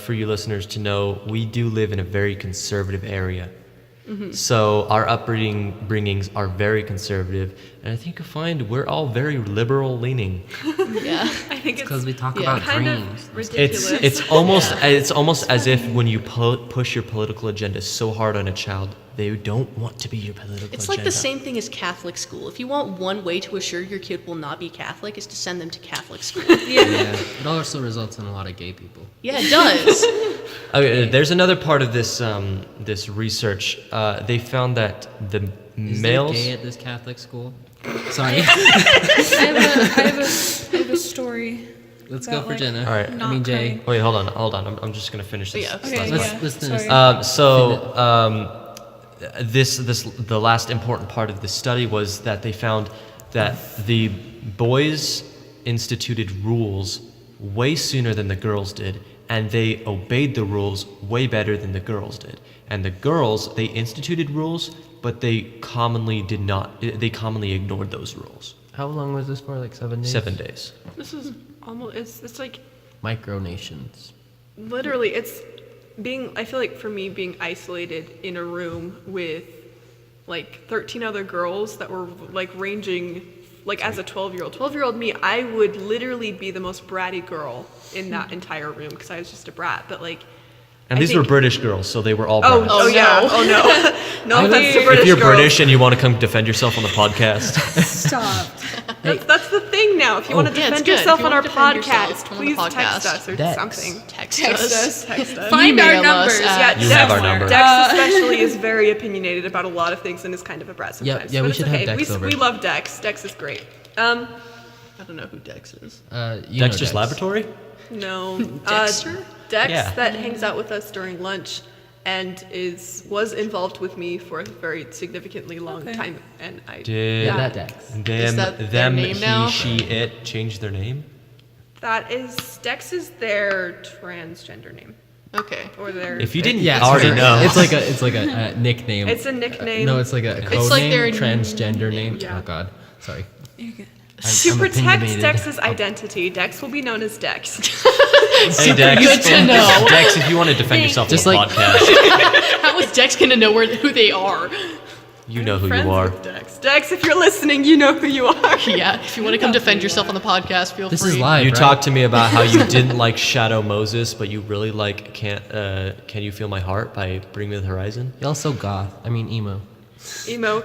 for you listeners to know we do live in a very conservative area. So our upbringings are very conservative, and I think you'll find we're all very liberal leaning. Yeah. I think it's Because we talk Yeah. about kind dreams. of ridiculous. It's almost as if when you push your political agenda so hard on a child, they don't want to be your political agenda. It's like the same thing as Catholic school. If you want one way to assure your kid will not be Catholic is to send them to Catholic school. Yeah. It also results in a lot of gay people. Yeah, it does. Okay, there's another part of this this research. They found that the Is males. there gay at this Catholic school? Sorry. I have a story. Let's go About, for like, Jenna. All right. I mean Jay. crying. Wait, hold on. I'm just gonna finish this. Yeah. this Okay, last yeah. Let's finish Sorry. the last important part of the study was that they found that the boys instituted rules way sooner than the girls did, and they obeyed the rules way better than the girls did. And the girls, they instituted rules, but they commonly did not. They commonly ignored those rules. How long was this for? Like 7 days? 7 days. This is almost, it's like, Micronations. literally, it's being, I feel like for me, being isolated in a room with like 13 other girls that were like ranging, like as a 12-year-old. 12-year-old me, I would literally be the most bratty girl in that entire room because I was just a brat. But like, And I these were think- British girls, so they were all Oh, brown. oh, yeah. no. Oh no. No offense to British If you're girls. British and you want to come defend yourself on the podcast, Stop. That's the thing now. If you want to yeah, it's defend good. yourself If you on our wanna defend yourself podcast, on the please podcast, text us or Dex. something. Text Text us. us. Find our Email us numbers. at- You Dex, have our number. Dex especially is very opinionated about a lot of things and is kind of a brat sometimes. yeah, but we it's should have okay. Dex over. We love Dex. Dex is great. I don't know who Dex is. You know Dexter's Dex. Laboratory? No. Dexter? Dex Yeah. that hangs out with us during lunch and was involved with me for a very significantly long Okay. time, and I Did Yeah, that Dex. them, that their them, name he, now? she, it changed their name? that is Dex is their transgender name Okay. or their. If you didn't Yeah, already sorry. know, It's like a nickname. It's a nickname. No, it's like a code like name, their transgender name. Yeah. Oh God, sorry. You're good. To I'm protect opinionated. Dex's identity, Dex will be known as Dex. hey Dex, good to know. Dex, if you want to defend yourself Just on the like- podcast, How is Dex gonna know who they are? you know who Friends you are. with Dex. Dex, if you're listening, you know who you are. Yeah, if you want to come defend yourself on the podcast, feel This free. is live. You right? talked to me about how you didn't like Shadow Moses, but you really like Can You Feel My Heart by Bring Me the Horizon. You're also goth. I mean emo. Emo.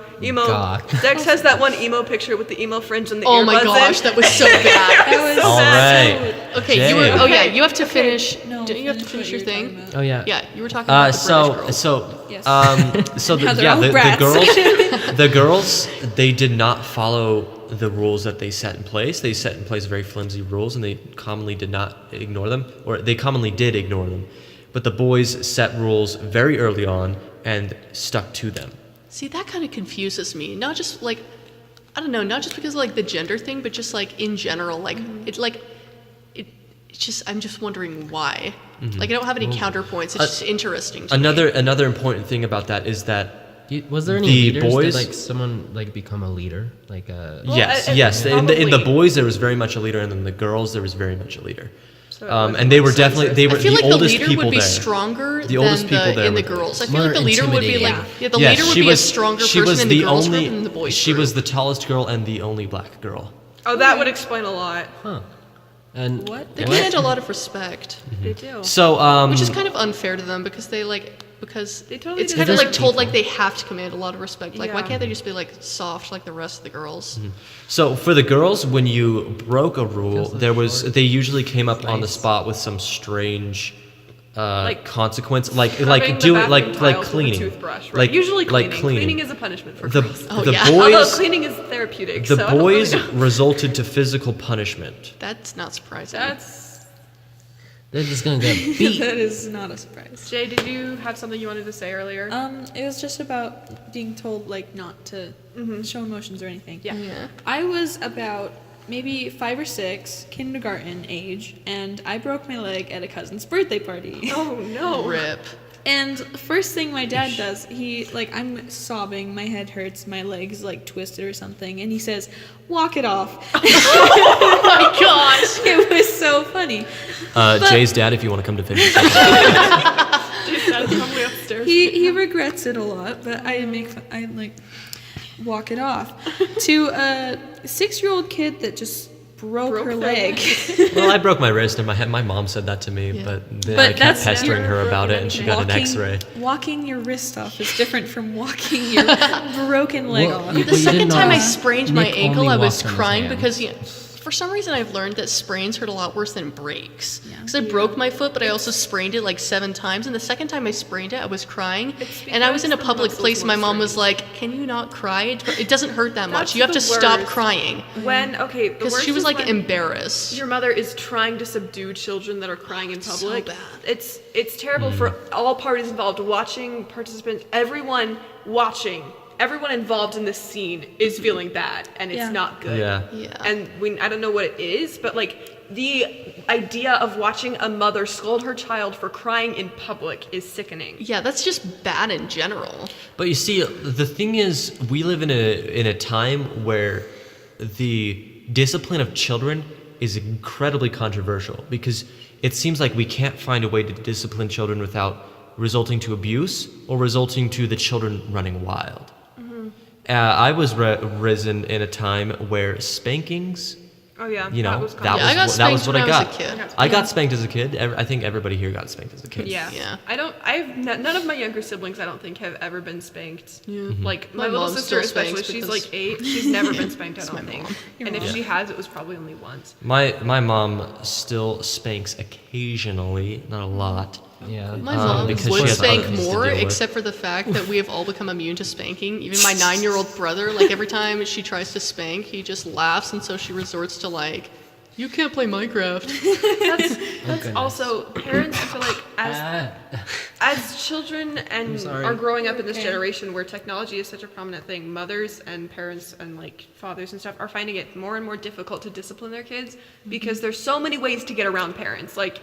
God. Dex has that one emo picture with the emo fringe and the Oh earbuds my gosh, in. that was so bad. That was All bad. right. Okay, you were. Jay. Oh yeah, you have to finish. No, Don't you have to finish your what you were thing? talking Oh yeah. Yeah, you were talking about the British girls. Yes. So Now they're all the brats. the girls, they did not follow the rules that they set in place. They set in place very flimsy rules, and they commonly did not ignore them, or they commonly did ignore them. But the boys set rules very early on and stuck to them. See, that kind of confuses me. Not just like, I don't know, not just because of like the gender thing, but just like in general, like it's just I'm just wondering why. Like I don't have any counterpoints. It's just interesting. To me. Another important thing about that is that Was there any The leaders? boys- Did like someone like become a leader? Like yes. In the probably. boys there was very much a leader, and in the girls there was very much a leader. So it wasn't And they were like definitely they sexist. were I feel the like the oldest leader people would be there. stronger The oldest than people there in the were- girls. I feel More like the leader would be intimidating. like the Yes, leader would she be was- a stronger she person was in the the girls only group than the boys she group. was the tallest girl and the only black girl. Oh, that would explain a lot. huh? And What? They command a lot of respect, They do. So which is kind of unfair to them because they They totally it's deserve kind of like it. told like they have to command a lot of respect. Like why Yeah. can't they just be like soft like the rest of the girls? So for the girls, when you broke a rule, Feels like there was short. they usually came up on the Nice. spot with some strange Like consequence, Rubbing like the do it bathroom like tiles with a cleaning, toothbrush, right? Usually cleaning. Cleaning is a punishment for the girls. Oh, the yeah. Although boys cleaning is therapeutic. the so I don't really boys know. resulted to physical punishment. That's not surprising. they're just gonna get beat. That is not a surprise. Jay, did you have something you wanted to say earlier? It was just about being told like not to show emotions or anything. Yeah. yeah. I was about maybe 5 or 6, kindergarten age, and I broke my leg at a cousin's birthday party. Oh no. Rip. And first thing my dad does, I'm sobbing, my head hurts, my leg's like twisted or something, and he says, "Walk it off." Oh my gosh. It was so funny. Jay's dad, if you want to come to finish. That's probably upstairs. He regrets it a lot, but I walk it off. To a 6-year-old kid that just broke her their leg. Well, I broke my wrist, and my mom said that to me, Yeah. but then But I kept that's pestering her about it, and she got an Walking- X-ray. Walking your wrist off is different from walking your broken leg Well, off. you- The But second didn't time I know sprained my Nick ankle, only I was walked on his crying hands. because For some reason, I've learned that sprains hurt a lot worse than breaks. Yeah. Because I broke my foot, but I also sprained it like 7 times. And the second time I sprained it, I was crying. And I was in a because the public muscles place. were My mom was strained. like, "Can you not cry? It doesn't hurt that much. That's You have to the stop worst. crying." When, okay, the Because worst she was is like when embarrassed. your mother is trying to subdue children that are crying in so public. bad. It's terrible for all parties involved, watching participants, everyone watching. Everyone involved in this scene is feeling bad, and it's Yeah. not good. Yeah. And I don't know what it is, but like the idea of watching a mother scold her child for crying in public is sickening. Yeah, that's just bad in general. But you see, the thing is, we live in a time where the discipline of children is incredibly controversial because it seems like we can't find a way to discipline children without resulting to abuse or resulting to the children running wild. I was risen in a time where spankings, Oh yeah, you know, that was that common. Yeah, I got was what I spanked when I was a got. kid. I got spanked as a kid. I think everybody here got spanked as a kid. Yeah. Yeah. None of my younger siblings, I don't think, have ever been spanked. Yeah. Like, My my little mom sister still especially, spanks she's because- like 8. She's never been spanked, I It's don't my think. mom. And if she has, it was probably only once. My mom still spanks occasionally, not a lot. Yeah. My mom because she would has other spank things to more, deal with. except for the fact that we have all become immune to spanking. Even my 9-year-old brother, like every time she tries to spank, he just laughs, and so she resorts to like, "You can't play Minecraft." That's goodness. also parents. I feel like as children and sorry. are growing up in this Okay. generation where technology is such a prominent thing, mothers and parents and like fathers and stuff are finding it more and more difficult to discipline their kids because there's so many ways to get around parents. Like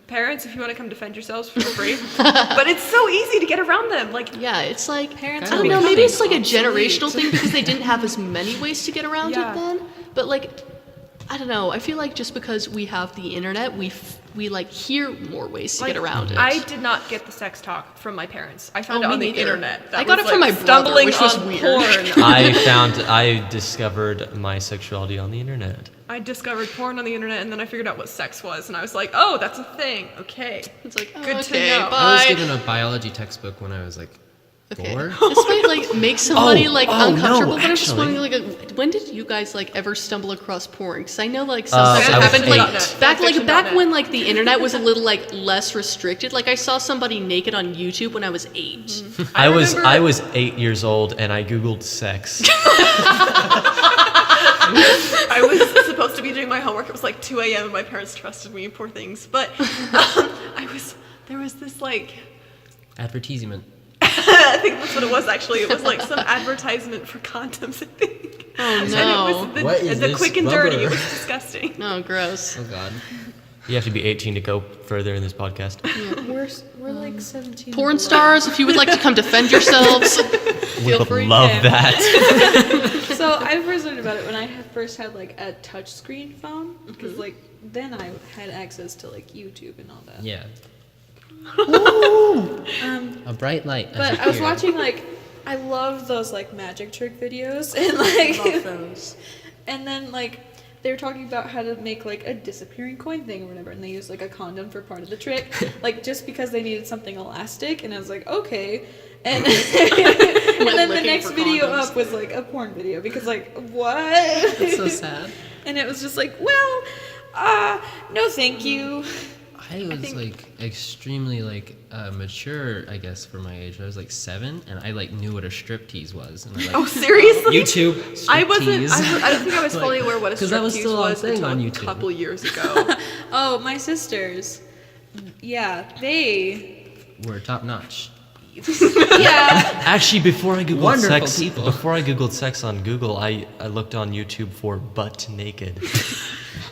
parents, if you want to come defend yourselves, feel free. But it's so easy to get around them. Like Yeah, it's like Parents I are don't know. Maybe it's like a becoming generational obsolete. thing because they didn't have as many ways to get around Yeah. it then. But like, I don't know. I feel like just because we have the internet, we like hear more ways to get around it. I did not get the sex talk from my parents. I found Oh, it on me the neither. internet. That I got was, it from like, my brother, stumbling which was on weird. porn. I discovered my sexuality on the internet. I discovered porn on the internet, and then I figured out what sex was, and I was like, "Oh, that's a thing. Okay." It's like, oh, Good to okay, know. I was bye. given a biology textbook when I was like Okay. 4. This might like make somebody like no, uncomfortable, but I was just actually. wondering like, when did you guys like ever stumble across porn? Because I know like sometimes I it was happened like 8. back Fanfiction.net. when like the internet was a little like less restricted. Like I saw somebody naked on YouTube when I was 8. I was remember- 8 years old and I googled sex. I was supposed to be doing my homework. It was like 2 a.m. and my parents trusted me, poor things. But there was this like, Advertisement. I think that's what it was actually. It was like some advertisement for condoms, I think. Oh And it no! was the, What is the this quick and dirty. It rubber? was disgusting. No, gross. Oh God. You have to be 18 to go further in this podcast. We're like 17. Porn and below. stars, if you would like to come defend yourselves. We would free. love Okay. that. So I first learned about it when I first had like a touch screen phone because like then I had access to like YouTube and all that. Yeah. Um, A bright light. has but I was appeared. watching like I love those like magic trick videos and like those. and then like they were talking about how to make like a disappearing coin thing or whatever, and they used like a condom for part of the trick, like just because they needed something elastic, and I was like, okay. And, and then the looking next for video condoms. up was like a porn video because like what? It's so sad. And it was just like, well, no, thank you. I was think- like extremely like mature, I guess, for my age. I was like 7, and I like knew what a striptease was. And I, like, Oh, seriously? YouTube. I wasn't. striptease. I don't think I was fully aware what a 'Cause that was striptease still a was thing until on a YouTube. couple years ago. Oh, my sisters. Yeah, they. Were top notch. Yeah. Actually, before I googled Wonderful sex, people. before I googled sex on Google, I looked on YouTube for butt naked.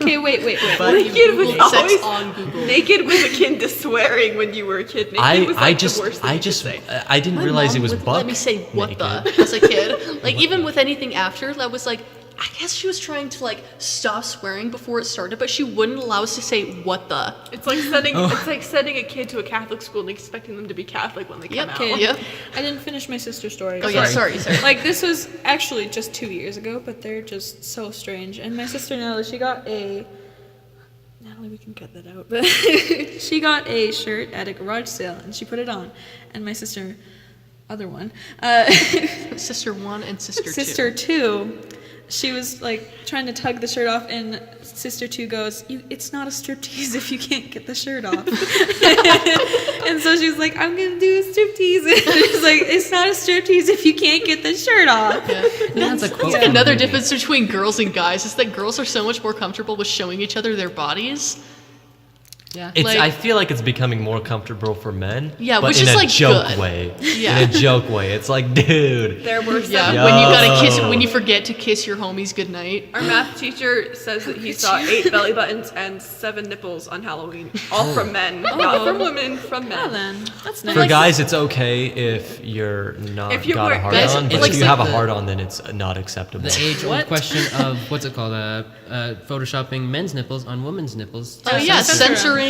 Okay, wait. Naked was Sex always on Google. naked was akin to swearing when you were a kid. Naked was like the worst thing you could say. I didn't My realize mom it was would butt let me say what naked. the as a kid. Like even with anything after, that was like I guess she was trying to like stop swearing before it started, but she wouldn't allow us to say what the. It's like sending a kid to a Catholic school and expecting them to be Catholic when they come out. Okay. Yep. I didn't finish my sister's story. Oh yeah, sorry. Like this was actually just 2 years ago, but they're just so strange. And my sister Natalie, she got a. Natalie, we can cut that out. But she got a shirt at a garage sale and she put it on, and my sister, other one, Sister 1 and sister 2. sister 2, she was like trying to tug the shirt off, and sister 2 goes, it's not a striptease if you can't get the shirt off. And so she was like, I'm gonna do a striptease. And she's like, it's not a striptease if you can't get the shirt off. Yeah. That's a quote. That's from another a movie. difference between girls and guys is that girls are so much more comfortable with showing each other their bodies. Yeah. I feel like it's becoming more comfortable for men. Yeah, but which in is, a like, joke good. way. Yeah. In a joke way. It's like, dude. There were Yeah, some. when you gotta Yo. when you forget to kiss your homies goodnight. Our math teacher says that he saw 8 belly buttons and 7 nipples on Halloween, all from men, not from women, from Well men. then, that's nice. For guys, it's okay if you're not If you got a wear- hard guys, on, it's but like if you have a the- hard on, then it's not acceptable. The age-old What? question of what's it called? Photoshopping men's nipples on women's nipples. Oh yeah, censor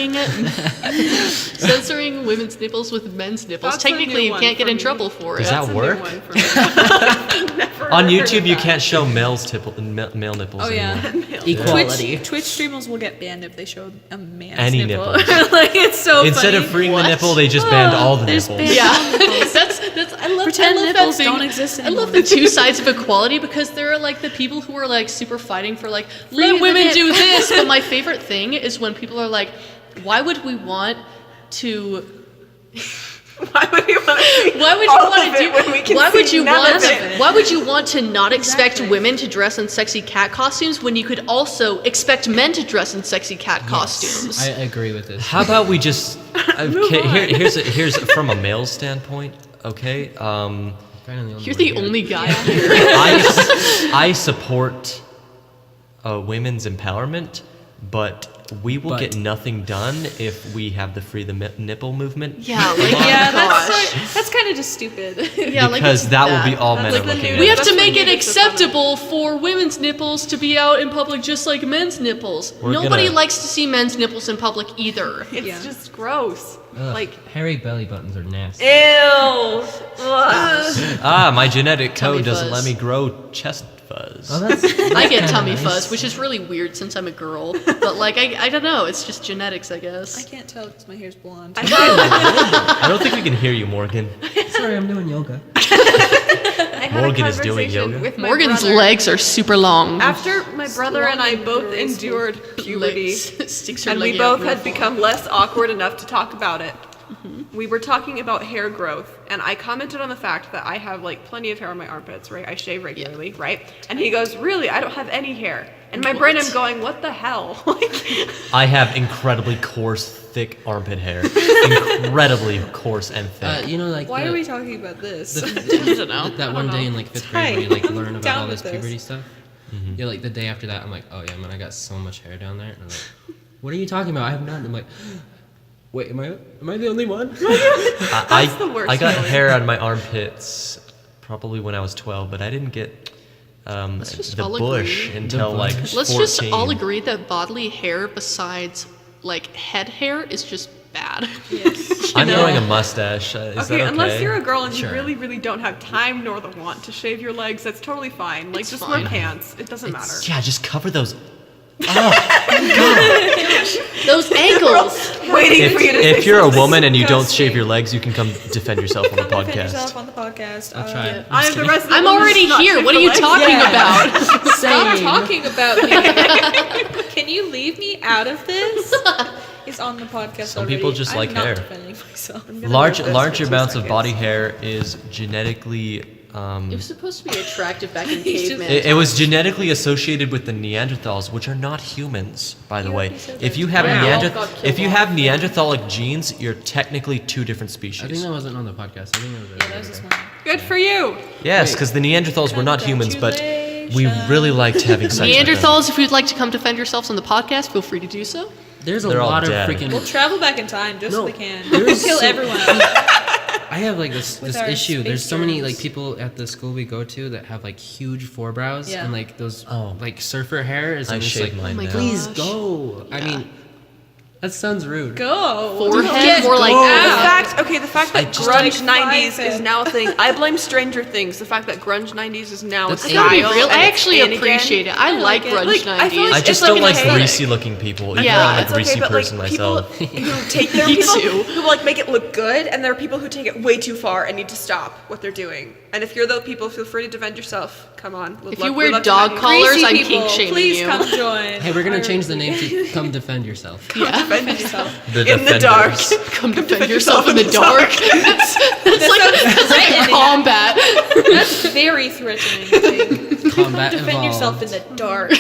censoring women's nipples with men's nipples. That's a Technically, new you one can't get for in me. trouble for Does it. that That's a new work? one for me. Never On heard YouTube, of you that. can't show male nipples Oh yeah. anymore. Equality. Twitch streamers will get banned if they show a man's Any nipple. nipple. Like it's so Instead funny. of freeing the What? nipple, they just banned all the there's nipples. banned- Yeah, that's I love Pretend I love nipples that thing. don't exist I anymore. love the two sides of equality because there are like the people who are like super fighting for like Free let the women nip. do this. But my favorite thing is when people are like, why would we want to? Why would you want to see Why would you all want of to it when we do? can Why would see you none want? of it? Why would you want to not expect Exactly. women to dress in sexy cat costumes when you could also expect men to dress in sexy cat costumes? I agree with this. How about we just? Okay, here's from a male standpoint. Okay, Kinda the only You're one the here. only guy here. I support women's empowerment, but we will But- get nothing done if we have the free the nipple movement. Yeah, like Yeah, gosh. that's kind of just stupid. Yeah, like because it's that bad. will be all That's men like are the looking new- at. We have That's to when make you it get to comment. acceptable for women's nipples to be out in public just like men's nipples. We're Nobody gonna- likes to see men's nipples in public either. It's Yeah. just gross. Ugh, Like, hairy belly buttons are nasty. ew. Ugh. My genetic Tummy code doesn't fuzz. let me grow chest fuzz. Oh, that's I get kinda tummy nice. fuzz, which is really weird since I'm a girl. But like, I don't know. It's just genetics, I I guess. can't tell because my hair's blonde. I don't think we can hear you, Morgan. Sorry, I'm doing yoga. I had Morgan a is doing conversation yoga? with my Morgan's brother. legs are super long. After my brother and I Strong both and graceful. endured puberty, Sticks her and we leg out both real had far. become less awkward enough to talk about it. We were talking about hair growth, and I commented on the fact that I have like plenty of hair on my armpits, right? I shave regularly, right? And he goes, "Really? I don't have any hair." In my brain, I'm going, "What the hell?" Like, I have incredibly coarse, thick armpit hair. Incredibly coarse and thick. You know, like Why the, are we talking about this? the, I don't know. that one day in like fifth grade Hi. where you like learn about Down all with this this. puberty stuff? Yeah, like the day after that, I'm like, oh yeah, man, I got so much hair down there. And I'm like, what are you talking about? I have none. I'm like, wait, am I the only one? That's the worst I got feeling. hair on my armpits probably when I was 12, but I didn't get just the all bush agree. until The like bush. 14. Let's just all agree that bodily hair besides like head hair is just bad. Yes. I'm know? growing a mustache. Is that okay, okay? unless you're a girl and Sure. you really, really don't have time nor the want to shave your legs, that's totally fine. Like, It's just fine. wear pants. It doesn't matter. Yeah, just cover those. Those ankles. Waiting If, for you to say if you're a something. woman and you don't shave disgusting. your legs, you can come defend yourself on the Come defend yourself podcast. on the podcast. I'll try it. I am the resident I'm woman who's already not here. shaved What are the you legs. talking Yeah. about? Stop Same. talking about me. Can you leave me out of this? It's on the podcast Some already. people just I'm like not hair. defending myself. Large this for 2 amounts of seconds. body hair is genetically. It was supposed to be attractive back in He's just- caveman. It was genetically associated with the Neanderthals, which are not humans, by the Yeah, way. he said If that. you have Wow. Got killed if you off. have Neanderthalic genes, you're technically 2 different I think species. that wasn't on the podcast. I think that was. Yeah, that was just one. Good for you. Yes, Wait. because the Neanderthals were not humans, but we Congratulations. really liked having sex with them. Neanderthals, if you'd like to come defend yourselves on the podcast, feel free to do so. There's a They're all lot of dead. freaking. We'll travel back in time just so No, we can. there's Kill so- everyone. I have like this With this our issue. space There's so many germs. like people at the school we go to that have like huge forebrows Yeah. and like those Oh. like surfer hair. Is I I'm just shave like, mine my now. please Gosh. go. I Yeah. mean, that sounds rude. Go. Forehead, more like The fact I that just- grunge Like 90s five is now a thing. I blame Stranger Things. The fact that grunge 90s is now a That's style. I gotta be real. and I it's actually in again. appreciate it. I like it. grunge Like, I feel 90s. like I it's just like don't an like aesthetic. greasy looking people. Even Yeah, though I'm a It's greasy okay, but person like myself. people who take there are Me people too. who like make it look good, and there are people who take it way too far and need to stop what they're doing. And if you're those people, feel free to defend yourself. Come on. If you wear dog collars, Greasy I'm people, kink shaming please you. come join. Hey, we're gonna our change the name league. to "Come Defend Yourself." Yeah. defend yourself. The In the dark. defenders. Come defend yourself in the dark. That's like combat. That's very threatening. Thing. Combat Defend yourself in evolved. the dark.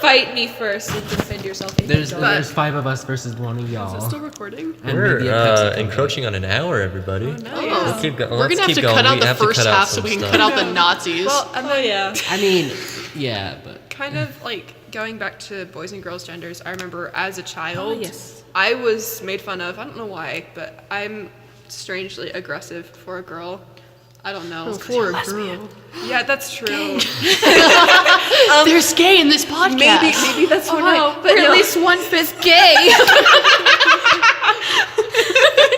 Fight me first and defend yourself in There's the dark. there's 5 of us versus 1 of Is it y'all. still recording? And maybe a Pepsi company. encroaching on an hour, everybody. Nice. Let's keep We're gonna have to cut out the first half so we can cut out the Nazis. Well, and then yeah. I mean, yeah, but kind of like going back to boys and girls genders, I remember as a child, yes. I was made fun of. I don't know why, but I'm strangely aggressive for a girl. I don't know. For a girl. Yeah, that's true. There's gay in this podcast. Maybe that's what no, I. but at least 1/5 gay.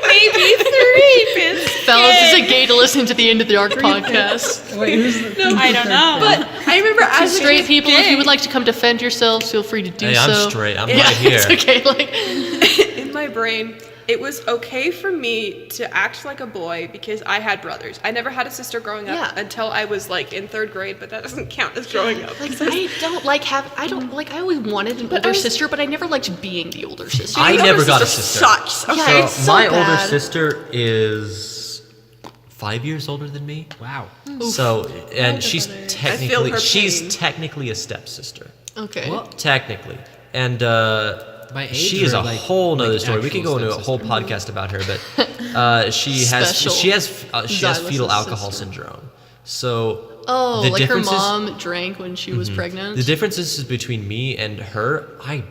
Maybe 3/5. Fellas, is it gay to listen to the End of the Dark podcast? wait, who's the I don't know. But I remember To as a straight people, if gay. you would like to come defend yourselves, feel free to do Hey, so. I'm straight. I'm Yeah, right here. it's okay. Like, in my brain, it was okay for me to act like a boy because I had brothers. I never had a sister growing up Yeah. until I was like in 3rd grade, but that doesn't count as growing up. I always wanted an older sister, but I never liked being the older sister. I Your never older got a sister sister. Sucks. Okay. Yeah, it's so my older bad. sister is 5 years older than me. wow. So, and she's brother. I feel technically her pain. technically a stepsister. Okay. What? Technically. And By age she is or, a like- whole nother like story. We actual could go into a whole stepsister? podcast about her, but she has Special fetal Xylus' alcohol sister. syndrome. So Oh, the like her differences- mom drank when she was pregnant? The differences between me and her, I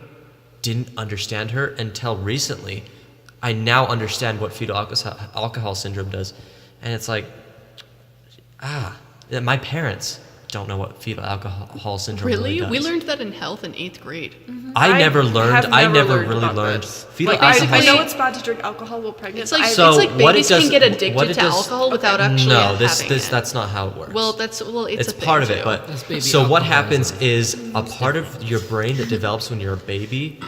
didn't understand her until recently. I now understand what fetal alcohol syndrome does. And it's like, my parents don't know what fetal alcohol syndrome really Really? does. We learned that in health in 8th grade. I never learned. have I never never learned really about learned this. fetal Like, alcohol. I know it's bad to drink alcohol while pregnant. It's like, So it's like what babies it does- can get what addicted it to does- alcohol without actually no, having it. that's not how it works. Well, it's it's a part of thing, it, too. but That's baby so what alcoholism. happens is a part of your brain that develops when you're a baby,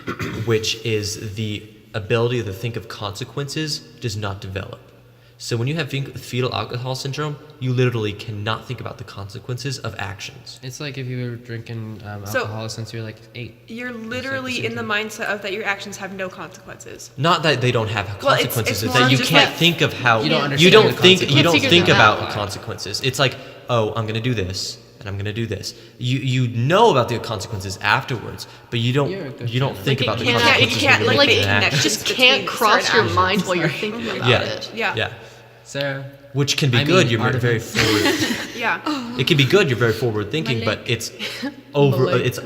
which is the ability to think of consequences, does not develop. So when you have fetal alcohol syndrome, you literally cannot think about the consequences of actions. It's like if you were drinking So- alcohol since you were like 8. You're literally in the mindset of that your actions have no consequences. Not that they don't have Well, it's consequences, it's more that you just can't like- think of how You don't you understand don't the think you consequences. don't Figure think them about out. consequences. It's like, oh, I'm gonna do this and I'm gonna do this. You know about the consequences afterwards, but you don't You're a good think Like, about it the can't- consequences. you can't, when like, you're make making an action. It connections just can't between cross certain your actions. mind while you're thinking about Yeah. it. Yeah. Sarah, Which can be I good. mean, You're very Artemis. forward. Yeah. It can be good. You're very forward thinking, My but leg. it's over. leg. It's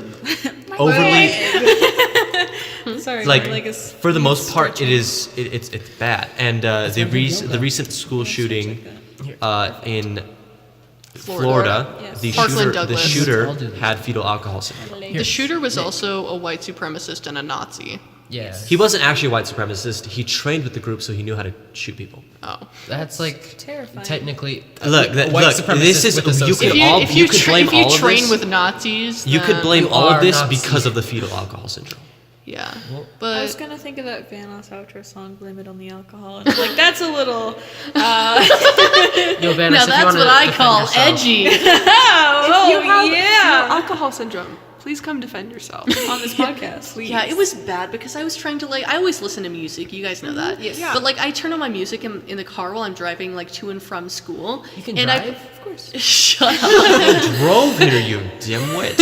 overly Sorry, like my leg is for the most part. stretching. It's bad. And the recent school shooting in Florida, Yes. the Parkland shooter Douglas. I'll shooter do this. had fetal alcohol syndrome. My leg. The shooter was also a white supremacist and a Nazi. yeah. He wasn't actually a white supremacist. He trained with the group, so he knew how to shoot people. Oh. That's like Terrifying. technically Look, a white supremacist this is with you association. could all you could blame if you all of train this. with Nazis, You could then- blame You all of are this Nazi. because of the fetal alcohol syndrome. Yeah. I was But gonna think of that Van Outro song, "Blame It on the Alcohol," and I'm like, that's a little. Yo, Vanessa, now if you that's wanna what I defend call yourself- edgy. If you have yeah. fetal alcohol syndrome, please come defend yourself. On this podcast, Yeah, it was bad because I was trying to I always listen to music. You guys know that. Yes. Yeah. But I turn on my music in the car while I'm driving to and from school. You can and drive? of course. Shut up. Drove here, you dimwit.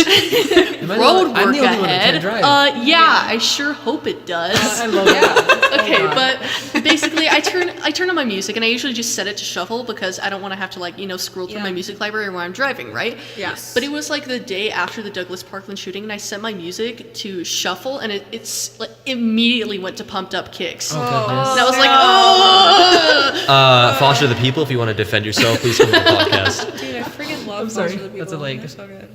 Am I the Road only- I'm work the only one that ahead. can't drive. Yeah, I sure hope it does. I love that. Okay, God. but basically, I turn on my music, and I usually just set it to shuffle because I don't want to have to scroll through Yeah. my music library while I'm driving, right? Yes. But it was the day after the Douglas Parkland shooting, and I set my music to shuffle, and it's immediately went to pumped up kicks. Oh, goodness. And I was like, oh. Foster the people. If you want to defend yourself, please come to the podcast. Dude, I freaking love sorry, Foster the People. that's a leg. They're so good.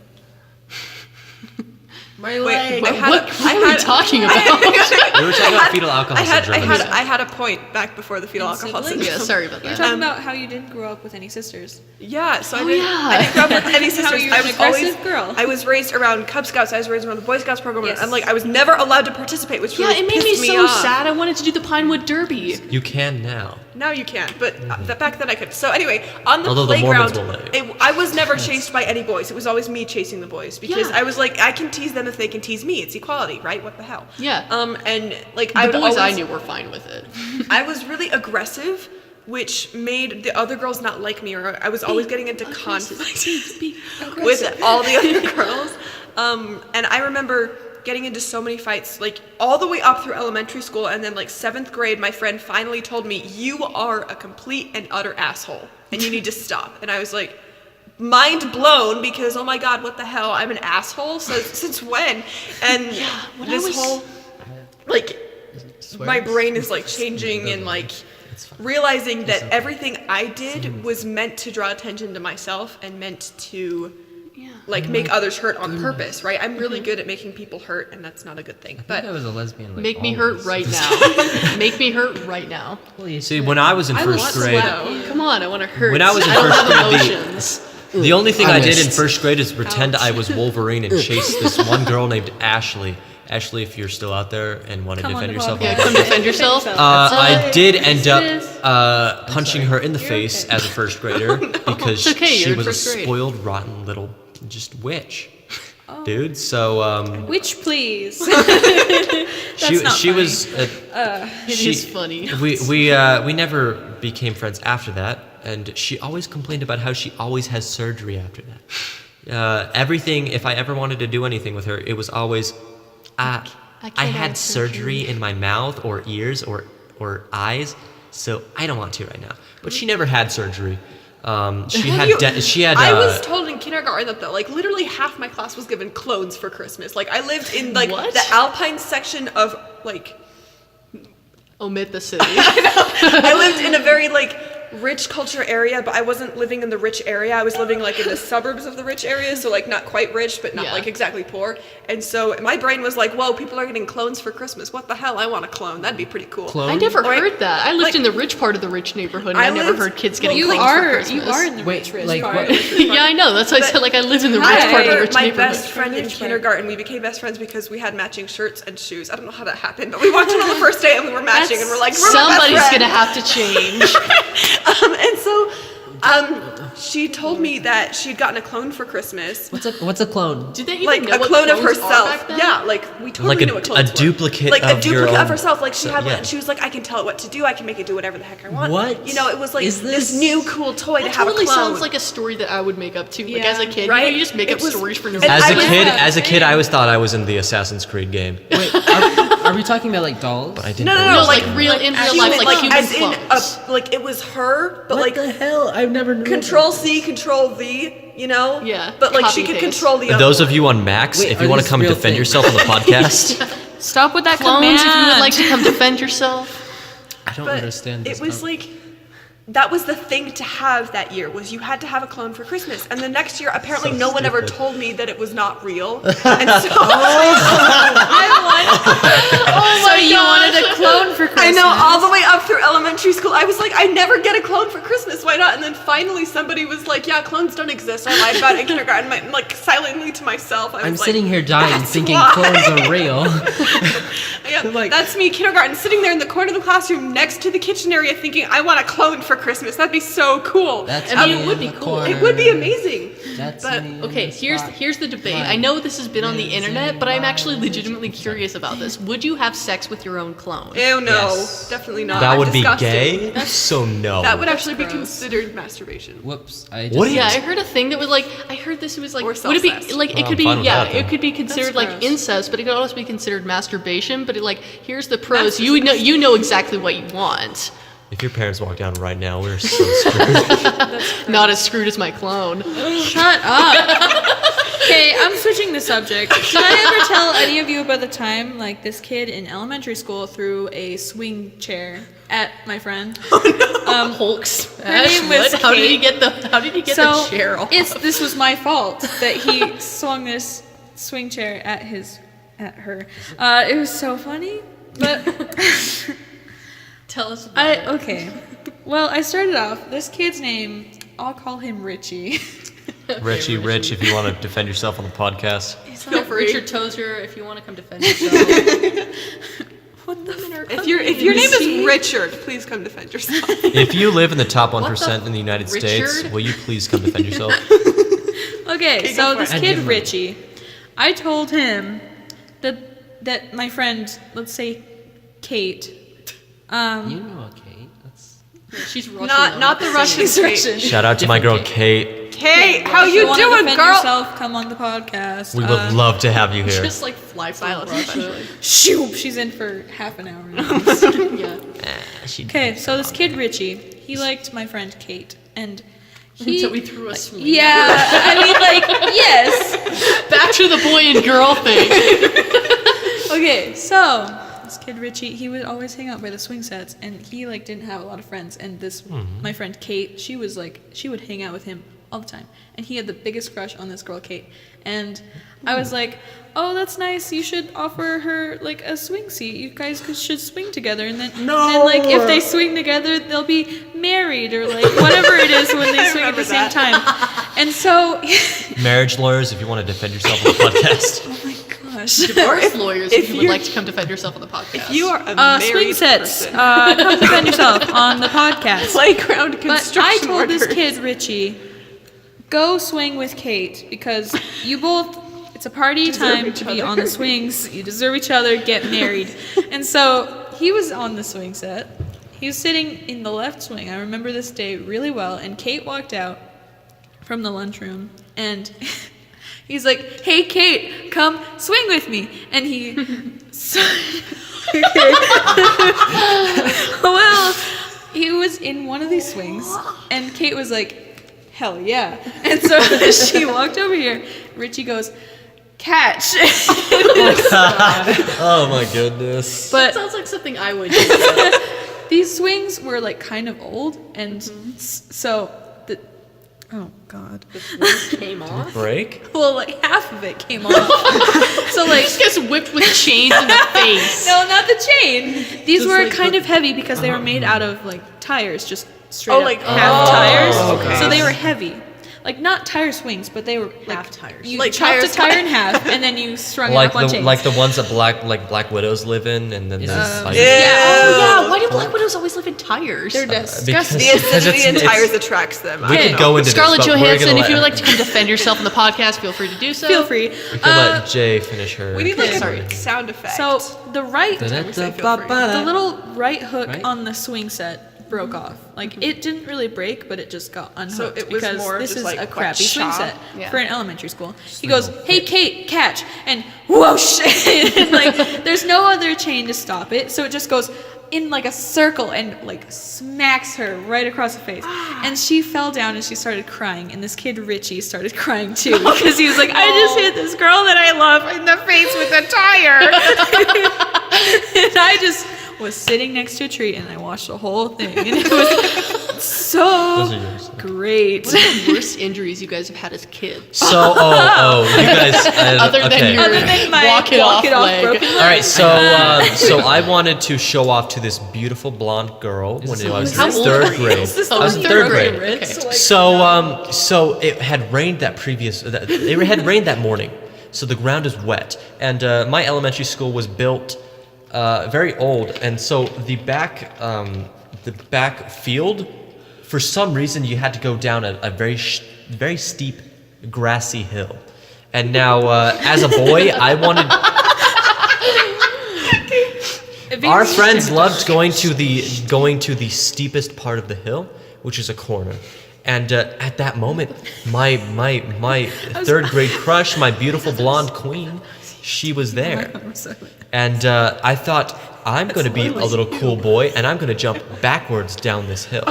My Wait, What, I had what are we talking about? We were talking about fetal alcohol syndrome. I had a point back before the fetal And alcohol siblings? syndrome. Yeah, sorry about You're that. talking about how you didn't grow up with any sisters. Yeah, so Oh, I didn't grow up with any sisters. you're I an was aggressive always girl. I was raised around Cub Scouts. I was raised around the Boy Scouts program, Yes. and I was never allowed to participate, which Yeah, really it made me pissed so off. sad. I wanted to do the Pinewood Derby. You can now. Now you can't, but back then I could. So anyway, on the Although the playground, Mormons will let you. I was never chased by any boys. It was always me chasing the boys because Yeah. I was like, I can tease them if they can tease me. It's equality, right? What the hell? Yeah. And like The boys I always, knew were fine with it. I was really aggressive, which made the other girls not like me, or I was always getting into conflict with all the other girls. And I remember getting into so many fights, like all the way up through elementary school, and then like 7th grade, my friend finally told me, "You are a complete and utter asshole, and you need to stop." And I was like, mind blown, because oh my god, what the hell? I'm an asshole? So since when? And when this I was- whole like my brain is like changing and like realizing that everything I did was meant to draw attention to myself and meant to like make others hurt on purpose, right? I'm really good at making people hurt, and that's not a good thing. I But was a lesbian. Like, Make me hurt always. right now. Make me hurt right now. Holy See, shit. when I was in I first want grade, slow. Come on, I want to hurt. When I was in I don't first have grade, emotions. the only thing I did in Honest. first grade is pretend I was Wolverine and chase this one girl named Ashley. Ashley, if you're still out there and want to Come on defend the yourself, Yeah, podcast. come defend yourself. I did end This up punching her in the face as a first grader because It's okay, she you're in was a first grade. spoiled, rotten little just witch, dude. So Which, please. she not she was It she, is funny. we never became friends after that, and she always complained about how she always has surgery after that. Everything, if I ever wanted to do anything with her, it was always I can't had have surgery in my mouth or ears or eyes, so I don't want to right now. But she never had surgery. She had I was told in kindergarten that like literally half my class was given clothes for Christmas. Like I lived in like What? the Alpine section of like Omit the city. I lived in a very like rich culture area, but I wasn't living in the rich area. I was living like in the suburbs of the rich area, so like not quite rich, but not Yeah. like exactly poor. And so my brain was like, "Whoa, people are getting clones for Christmas. What the hell? I want a clone. That'd be pretty cool." Clone? I never Right. heard that. I lived Like- in the rich part of the rich neighborhood, and I I never lived- heard kids getting you clones for are Christmas. in the Wait, rich like part. what? Yeah, I know. That's why I said like I live in the rich part of the rich my neighborhood. best friend in Rich part. kindergarten, we became best friends because we had matching shirts and shoes. I don't know how that happened, but we walked in on the first day and we were matching, and we're like, we're my best Somebody's friend. gonna have to change. And so, she told me that she had gotten a clone for Christmas, What's a clone? Did they even like know a what clone of clones are herself. back then? Yeah, like we totally like knew what a clones were. duplicate Like a of your duplicate own. of herself. Like she had one, yeah. and she was like, I can tell it what to do. I can make it do whatever the heck I want. What You know, it was like is this this? new cool toy to That have totally a clone. sounds like a story that I would make up too. Like Yeah. as a kid, Right? you just make It up was- stories for no and reason. As I a was- kid, Yeah, I always thought I was in the Assassin's Creed game, Wait, are we talking about like dolls? but I didn't. No, no, know no, it was like a game. real in real Human, life, like human as in clones. like it was her, but What like the hell? I've never known. Control C, Control V. You know? Yeah, But like she copy could paste. control the For other. those of one. you on Macs, Wait, if are you want to these come and real defend things? yourself on the podcast, Stop with that Clones, command. if you would like to come defend yourself. I don't But understand this. it was like that was the thing to have that year was you had to have a clone for Christmas. And the next year apparently So no one ever stupid. told me that it was not real. And so So you wanted a clone for Christmas. I know all the way up through elementary school I was like, I never get a clone for Christmas, why not? And then finally somebody was like, yeah, clones don't exist. I lied about it in kindergarten, like silently to myself. I was I'm like, sitting here dying "That's thinking why." clones are real. Yeah, like- that's me, kindergarten, sitting there in the corner of the classroom next to the kitchen area thinking, I want a clone for Christmas. That'd be so cool. That's I mean, me it would in be the cool. It would be amazing. That's but- me in Okay, the here's spot. the debate. I know this has been on the internet, but I'm actually legitimately curious about this. Would you have sex with your own clone? Ew, no, Yes. definitely not. that would be Disgusting. gay. So no. That would actually be gross. considered masturbation. Whoops! I just What Yeah, I heard a thing that was like I heard this. It was like Or would it be self-cess. like it Well, could I'm be fine with yeah that, then. it could be considered like gross. incest, but it could also be considered masturbation. But it like here's the pros. You know exactly what you want. If your parents walk down right now, we're so screwed. Not as screwed as my clone. Shut up. Okay, I'm switching the subject. Did I ever tell any of you about the time, like, this kid in elementary school threw a swing chair at my friend? Hulk smash. name was What? How did he Kate. get So the chair off? this was my fault that he swung this swing chair at her. It was so funny, but Tell us about it. okay. Well, I started off. This kid's name, I'll call him Richie. Richie, Rich, if you want to defend yourself on the podcast. Feel free. Richard Tozer, if you want to come defend yourself. What the If your name is Richard, please come defend yourself. If you live in the top 1% in the United States, Richard? will you please come defend yourself? Okay, so for this it. kid Richie, I told him that my friend, let's say Kate, You know, Kate. That's She's Russian. Not the Russian Kate. Shout out to my girl Kate. Kate, how if you wanna doing, defend girl? yourself, come on the podcast. We would love to have you here. Just like fly from Silas, Russia. Shoot, she's in for half an hour. Yeah. Okay, so this kid Richie, he liked my friend Kate, and he. So we threw a swing. Yeah, I mean, like, yes. Back to the boy and girl thing. Okay, so this kid Richie, he would always hang out by the swing sets, and he like didn't have a lot of friends. And this, my friend Kate, she would hang out with him all the time, and he had the biggest crush on this girl Kate. And I was like, oh, that's nice. You should offer her like a swing seat. You guys should swing together, and then like if they swing together, they'll be married or like whatever it is when they swing at the same time. And so, Marriage lawyers, if you want to defend yourself on the podcast. oh my gosh. Divorce lawyers, if you would you're- like to come defend yourself on the podcast. If you are a married Swing sets. person, Come defend yourself on the podcast. playground But construction I told this orders. kid, Richie, go swing with Kate because you both, it's a party time each to be other. on the swings. You deserve each other, get married. And so he was on the swing set. He was sitting in the left swing. I remember this day really well. And Kate walked out from the lunchroom and he's like, hey, Kate, come swing with me. And he... Well, he was in one of these swings, and Kate was like, hell yeah. And so she walked over here. Richie goes, catch. Oh my goodness. But sounds like something I would do. these swings were like kind of old, and so the... Oh, God. Came off. Break? Well, like half of it came off. So like... Just gets whipped with chains in the face. No, not the chain. These Just were like kind the- of heavy because they were made out of like tires, just straight Oh, up like- half oh, tires. okay. So they were heavy. Like not tire swings, but they were like, Half tires. You Like chopped tires a tire in half and then you strung it Like up on the chains. like the ones that black widows live in, and then Is there's this- like, Oh yeah, why do black widows always live in tires? They're because disgusting. The acidity in it's- tires attracts them. we I could don't go know. into Scarlett this, but we're Johansson, gonna if you would let- like to come defend yourself on the podcast, feel free to do so. Feel free. we can let Jay finish her. We need like Sorry. a sound effect. So the right, say feel free. the little right hook Right? on the swing set broke off. Like it didn't really break, but it just got unhooked it was because more this just is like a a crappy swing chop. set Yeah. for an elementary school. He goes, "Hey Kate, catch!" and whoosh! And like there's no other chain to stop it, so it just goes in like a circle and like smacks her right across the face. And she fell down and she started crying. And this kid Richie started crying too because he was like, "I just hit this girl that I love in the face with a tire." And I just was sitting next to a tree and I watched the whole thing, and it was so Those are yours. great. What are the worst injuries you guys have had as kids? So, you guys. Other than okay. your Other than my walk it off leg. broken leg. All right, so so I wanted to show off to this beautiful blonde girl when I was How in old third were you? grade. Is this I was in the third third grade. grade? Okay. So it had rained that it had rained that morning, so the ground is wet, and my elementary school was built very old, and so the back field, for some reason, you had to go down a very steep, grassy hill, and now as a boy, I wanted. Our friends loved going to the steepest part of the hill, which is a corner. And at that moment, my third grade crush, my beautiful blonde queen, she was there. And I thought, I'm going to be a little cool boy, and I'm going to jump backwards down this hill.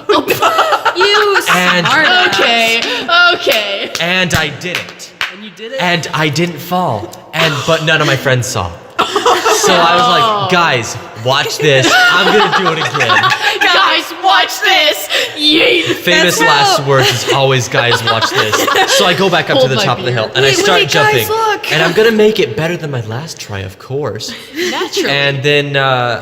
You And- smart ass. Okay. And I did it. And you did it? And I didn't fall. But none of my friends saw. So I was like, guys, watch this. I'm going to do it again. Guys, watch this. Yeet. Famous That's last words is always, guys, watch this. So I go back up to Hold the my top of the beer. hill, and I start wait, jumping. guys, look. And I'm going to make it better than my last try, of course. Naturally. And then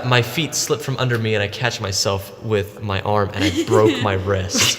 my feet slip from under me, and I catch myself with my arm, and I broke my wrist.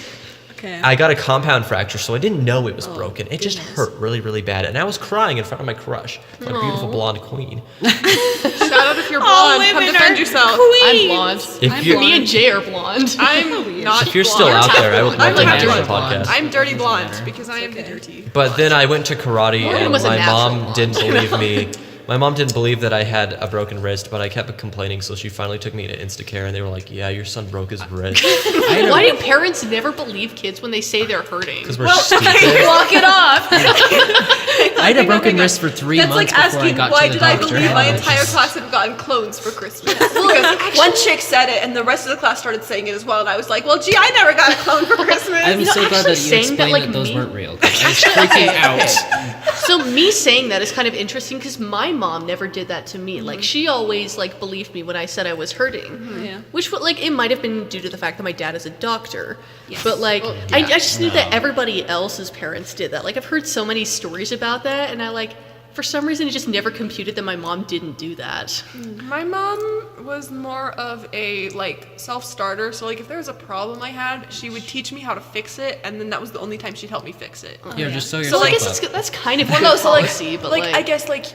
Okay. I got a compound fracture, so I didn't know it was broken. It just hurt really, really bad. And I was crying in front of my crush, my beautiful blonde queen. Shout out if you're blonde. Come defend yourself. I'm blonde. If you, Me and Jay are blonde. I'm not if you're still blonde. out there, I would love I'm to like have you on the dirty blonde. podcast. I'm dirty blonde because I am the dirty. But then I went to karate, Morgan and was a my natural mom blonde. didn't believe me. My mom didn't believe that I had a broken wrist, but I kept complaining, so she finally took me to Instacare, and they were like, "Yeah, your son broke his wrist." Why do parents never believe kids when they say they're hurting? Because we're stupid. Walk it off. I had a broken wrist for 3 That's months like before I asking got why to the did I doctor. believe my Oh, entire just- class had gotten clones for Christmas? Because one chick said it, and the rest of the class started saying it as well, and I was like, well, gee, I never got a clone for Christmas. I'm so glad that you saying that, explained like, that those me- weren't real. 'Cause I was freaking out. So me saying that is kind of interesting because my mom never did that to me. Like she always like believed me when I said I was hurting. Yeah. Which like it might have been due to the fact that my dad is a doctor. But like I just knew that everybody else's parents did that. Like I've heard so many stories about that, and I like for some reason it just never computed that my mom didn't do that. My mom was more of a like self-starter, so like if there was a problem I had, she would teach me how to fix it, and then that was the only time she'd help me fix it. Yeah, just sew So yourself I guess up. that's kind of Well, good no, so like, policy, but like I guess like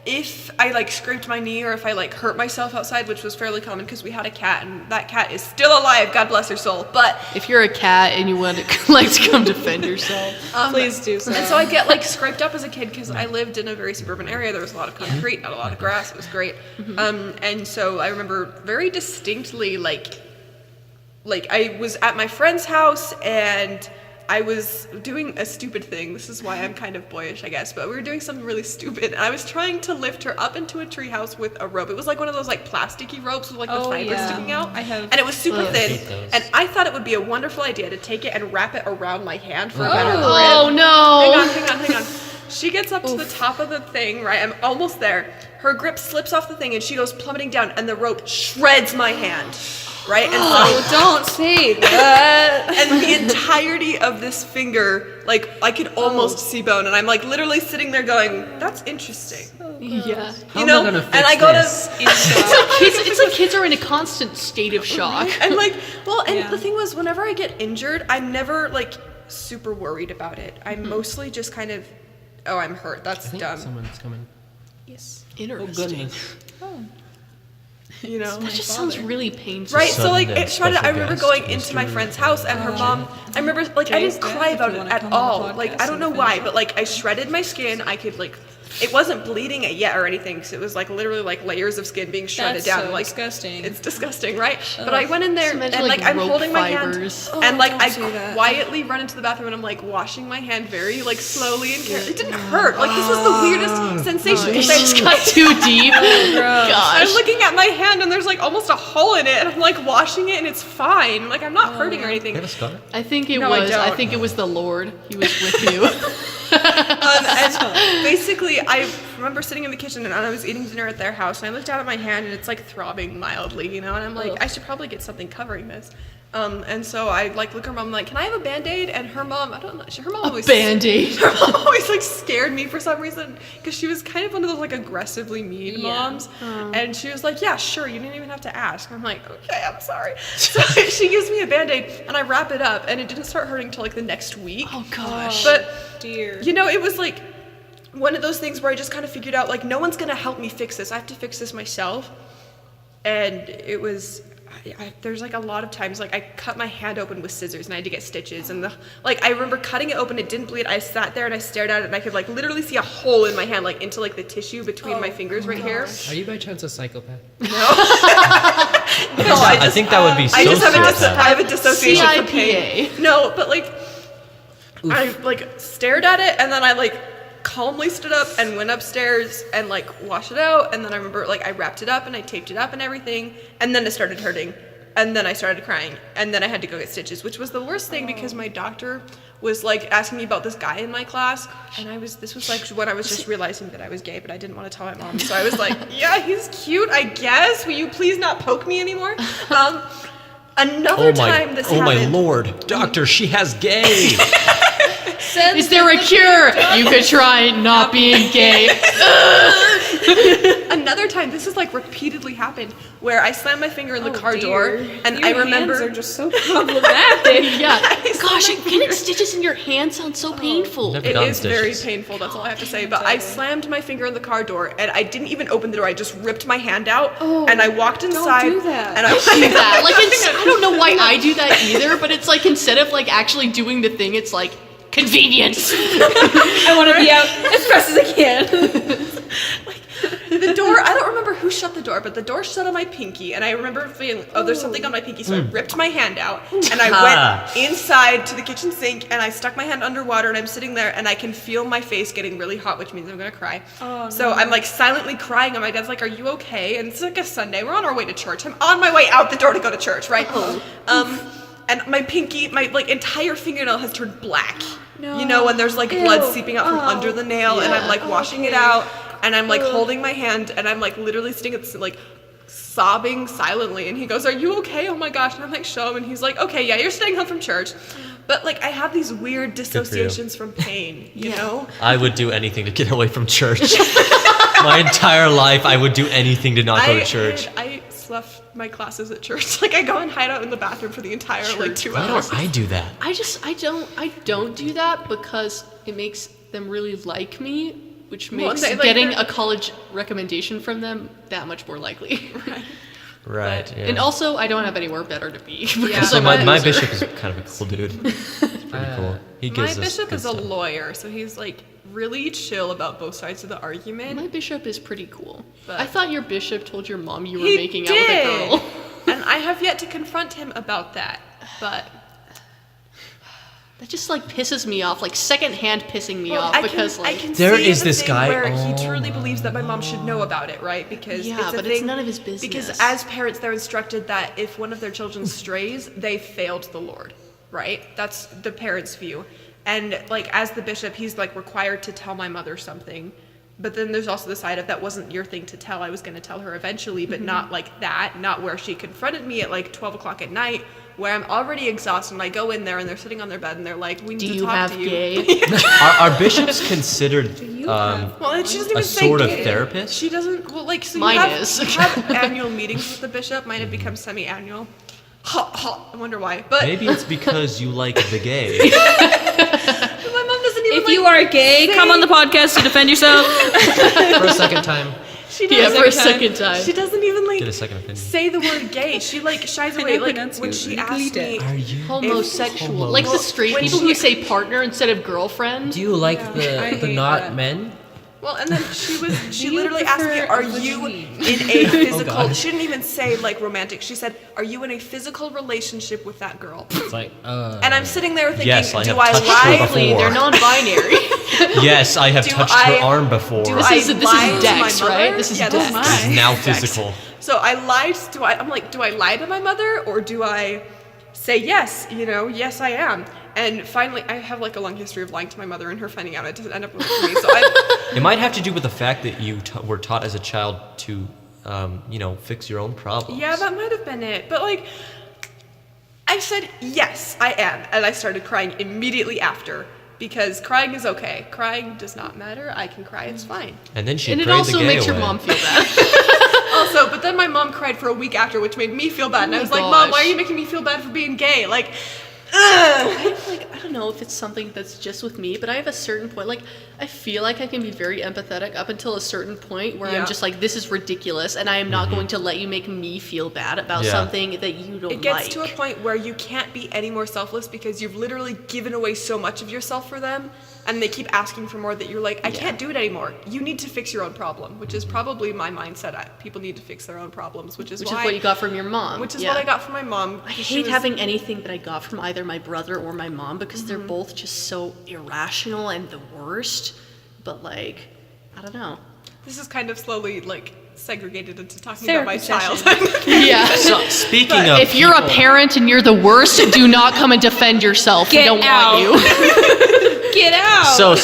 if I like scraped my knee or if I like hurt myself outside, which was fairly common because we had a cat and that cat is still alive, God bless her soul. But if you're a cat and you want to like to come defend yourself. Please do so. and so I get like scraped up as a kid because I lived in a very suburban area. There was a lot of concrete, not a lot of grass. It was great. And so I remember very distinctly like I was at my friend's house and I was doing a stupid thing. This is why I'm kind of boyish, I guess. But we were doing something really stupid. And I was trying to lift her up into a treehouse with a rope. It was like one of those like plasticky ropes with like the Oh, fibers yeah. sticking out. I have- And it was super thin. hate those. And I thought it would be a wonderful idea to take it and wrap it around my hand for a better grip. Oh no. Hang on. She gets up to the top of the thing, right? I'm almost there. Her grip slips off the thing and she goes plummeting down and the rope shreds my hand. Right? And so Oh, don't say that. and the entirety of this finger, like I could almost see bone, and I'm like literally sitting there going, "That's interesting," Yeah. How you am I know. gonna fix And I go this? It's like kids are in a constant state of shock. and like, well, and Yeah. the thing was, whenever I get injured, I'm never like super worried about it. I'm mostly just kind of, oh, I'm hurt. That's I think dumb. someone's coming. Yes. Interesting. You know. That just sounds really painful. Right, so like Sudden it shredded. I special remember guest, going into Mr. my friend's house and her mom. I remember like I Jay's didn't dead, cry if about you it wanna at come on the all. podcast Like I don't and know finish why, it. but like I shredded my skin. I could like, it wasn't bleeding yet or anything, because it was like literally like layers of skin being shredded That's down. so like disgusting. it's disgusting, right? But I went in there Just and imagine, like like, I'm rope holding my fibers. hand and like don't I say that. quietly run into the bathroom and I'm like washing my hand very like slowly and carefully. It didn't hurt. Like this was the weirdest sensation. It 'cause I- just got too deep. I'm Gosh. looking at my hand and there's like almost a hole in it, and I'm like washing it and it's fine. Like I'm not hurting or anything. You have a scar? I think it No, I was. I don't. think it was the Lord. He was with you. And basically, I remember sitting in the kitchen and I was eating dinner at their house, and I looked down at my hand and it's like throbbing mildly, you know, and I'm like, I should probably get something covering this. And so I like look at her mom, I'm like, can I have a Band-Aid? And her mom, I don't know, her mom always Band-Aid. Her mom always like scared me for some reason, because she was kind of one of those like aggressively mean moms, and she was like, yeah, sure, you didn't even have to ask. I'm like, okay, I'm sorry. So she gives me a Band-Aid and I wrap it up, and it didn't start hurting until like the next week. Oh gosh. But Dear. you know, it was like one of those things where I just kind of figured out, like, no one's gonna help me fix this. I have to fix this myself. And it was, there's like a lot of times, like I cut my hand open with scissors and I had to get stitches. And I remember cutting it open, it didn't bleed. I sat there and I stared at it and I could like literally see a hole in my hand, like into like the tissue between my fingers right here. Are you by chance a psychopath? No, I think that would be I just have sociopath. I have a dissociation from pain. CIPA. No, but like, I like stared at it and then I like calmly stood up and went upstairs and like washed it out, and then I remember like I wrapped it up and I taped it up and everything, and then it started hurting, and then I started crying, and then I had to go get stitches, which was the worst thing because my doctor was like asking me about this guy in my class, and this was like when I was just realizing that I was gay, but I didn't want to tell my mom, so I was like, yeah, he's cute, I guess, will you please not poke me anymore? Another time this oh my happened. lord, doctor, she has gay. Is there a cure? You could try not being gay. Another time, this has like repeatedly happened, where I slammed my finger in the car dear. door, and I remember. Hands are just so problematic. Yeah. I Gosh, slammed my getting finger. stitches in your hand sounds so painful. Never It gotten is very stitches. painful, that's all I have to say. But I slammed my finger in the car door, and I didn't even open the door. I just ripped my hand out, and I walked inside. do that. And I Do that. Like, I don't know why I do that either, but it's like instead of like actually doing the thing, it's like convenience. I want to be out as fast as I can. the door, I don't remember who shut the door, but the door shut on my pinky, and I remember feeling, oh, there's something on my pinky, so I ripped my hand out, and I went inside to the kitchen sink, and I stuck my hand underwater, and I'm sitting there, and I can feel my face getting really hot, which means I'm gonna cry. So I'm like silently crying, and my dad's like, are you okay? And it's like a Sunday, we're on our way to church. I'm on my way out the door to go to church, right? And my pinky, my like entire fingernail has turned black. You know, when there's like blood seeping out from under the nail, and I'm like washing it out, and I'm like holding my hand, and I'm like literally sitting at like sobbing silently, and he goes, are you okay? Oh my gosh. And I'm like, show him, and he's like, okay, yeah, you're staying home from church. But like I have these weird dissociations from pain, you know? I would do anything to get away from church. My entire life, I would do anything to not go to church. I left my classes at church. Like I go and hide out in the bathroom for the entire like 2 Why hours. don't I do that? I don't do that because it makes them really like me, which Well, makes they, like, getting they're- a college recommendation from them that much more likely. Right. Yeah. And also, I don't have anywhere better to be. Yeah. because so I'm my a loser. bishop is kind of a cool dude. Pretty cool. He My gives us bishop good is a stuff. lawyer, so he's like really chill about both sides of the argument. My bishop is pretty cool. But- I thought your bishop told your mom you were He making out with a did. girl. And I have yet to confront him about that. But That just like pisses me off, like secondhand pissing me well, off because I like can There see is the this thing guy- where he oh truly my believes that my mom should know about it, right? Because Yeah, it's a but it's thing- none of his business. Because as parents, they're instructed that if one of their children strays, they failed the Lord, right? That's the parents' view. And like as the bishop, he's like required to tell my mother something. But then there's also the side of that wasn't your thing to tell. I was going to tell her eventually, but not like that. Not where she confronted me at like 12 o'clock at night, where I'm already exhausted. And I go in there and they're sitting on their bed and they're like, "We need do to you talk have to you." gay? Are bishops considered Well, and she doesn't a even say sort of gay. therapist? She doesn't. Well, like so Mine you have, is. you have annual meetings with the bishop. Mine have become semi-annual. I wonder why. But Maybe it's because you like the gay. my mom doesn't even. If you are gay, come on the podcast to defend yourself. For a second time. she Yeah, doesn't, for a second time. she doesn't even like Get a second opinion. say the word gay. She like shies I away. know Like pronounce when you she legally asked me. Are you? Homosexual. Homo- Like the straight When people she- who say partner instead of girlfriend. Do you like I the hate not that. men? Well, and then she you literally asked me, prefer "Are a you vagine?" in a physical?" God. She didn't even say like romantic. She said, "Are you in a physical relationship with that girl?" It's like, And I'm sitting there thinking, Yes, I "Do have I touched her lie?" before. Exactly, they're non-binary. Yes, I have Do touched I- her arm before. Do This I is lie to Dex, my mother? right? This is yeah, Dex. This It's now physical. So I lied. I'm like, do I lie to my mother or do I say yes? You know, yes, I am. And finally, I have like a long history of lying to my mother and her finding out. It doesn't end up with me. So It might have to do with the fact that you were taught as a child to, fix your own problems. yeah, that might have been it. But like, I said yes, I am, and I started crying immediately after. Because crying is okay. Crying does not matter. I can cry. It's fine. And then she And it prayed the also gay makes your away. mom feel bad. Also, but then my mom cried for a week after, which made me feel bad. And I Oh was my like, Mom, why gosh. are you making me feel bad for being gay? Like, I don't know if it's something that's just with me, but I have a certain point. Like, I feel like I can be very empathetic up until a certain point where Yeah. I'm just like, this is ridiculous, and I am not going to let you make me feel bad about Yeah. something that you don't it gets like. to a point where you can't be any more selfless because you've literally given away so much of yourself for them, and they keep asking for more that you're like, I can't do it anymore. You need to fix your own problem, which is probably my mindset. People need to fix their own problems, which is what you got from your mom. Which is Yeah. what I got from my mom. I She hate was- having anything that I got from either my brother or my mom because they're Mm-hmm. both just so irrational and the worst. But like, I don't know. This is kind of slowly like segregated into talking Therapy about my session. childhood. Yeah. So, speaking of If you're a people- parent and you're the worst, do not come and defend yourself. We Get don't out. want you. Get out! So,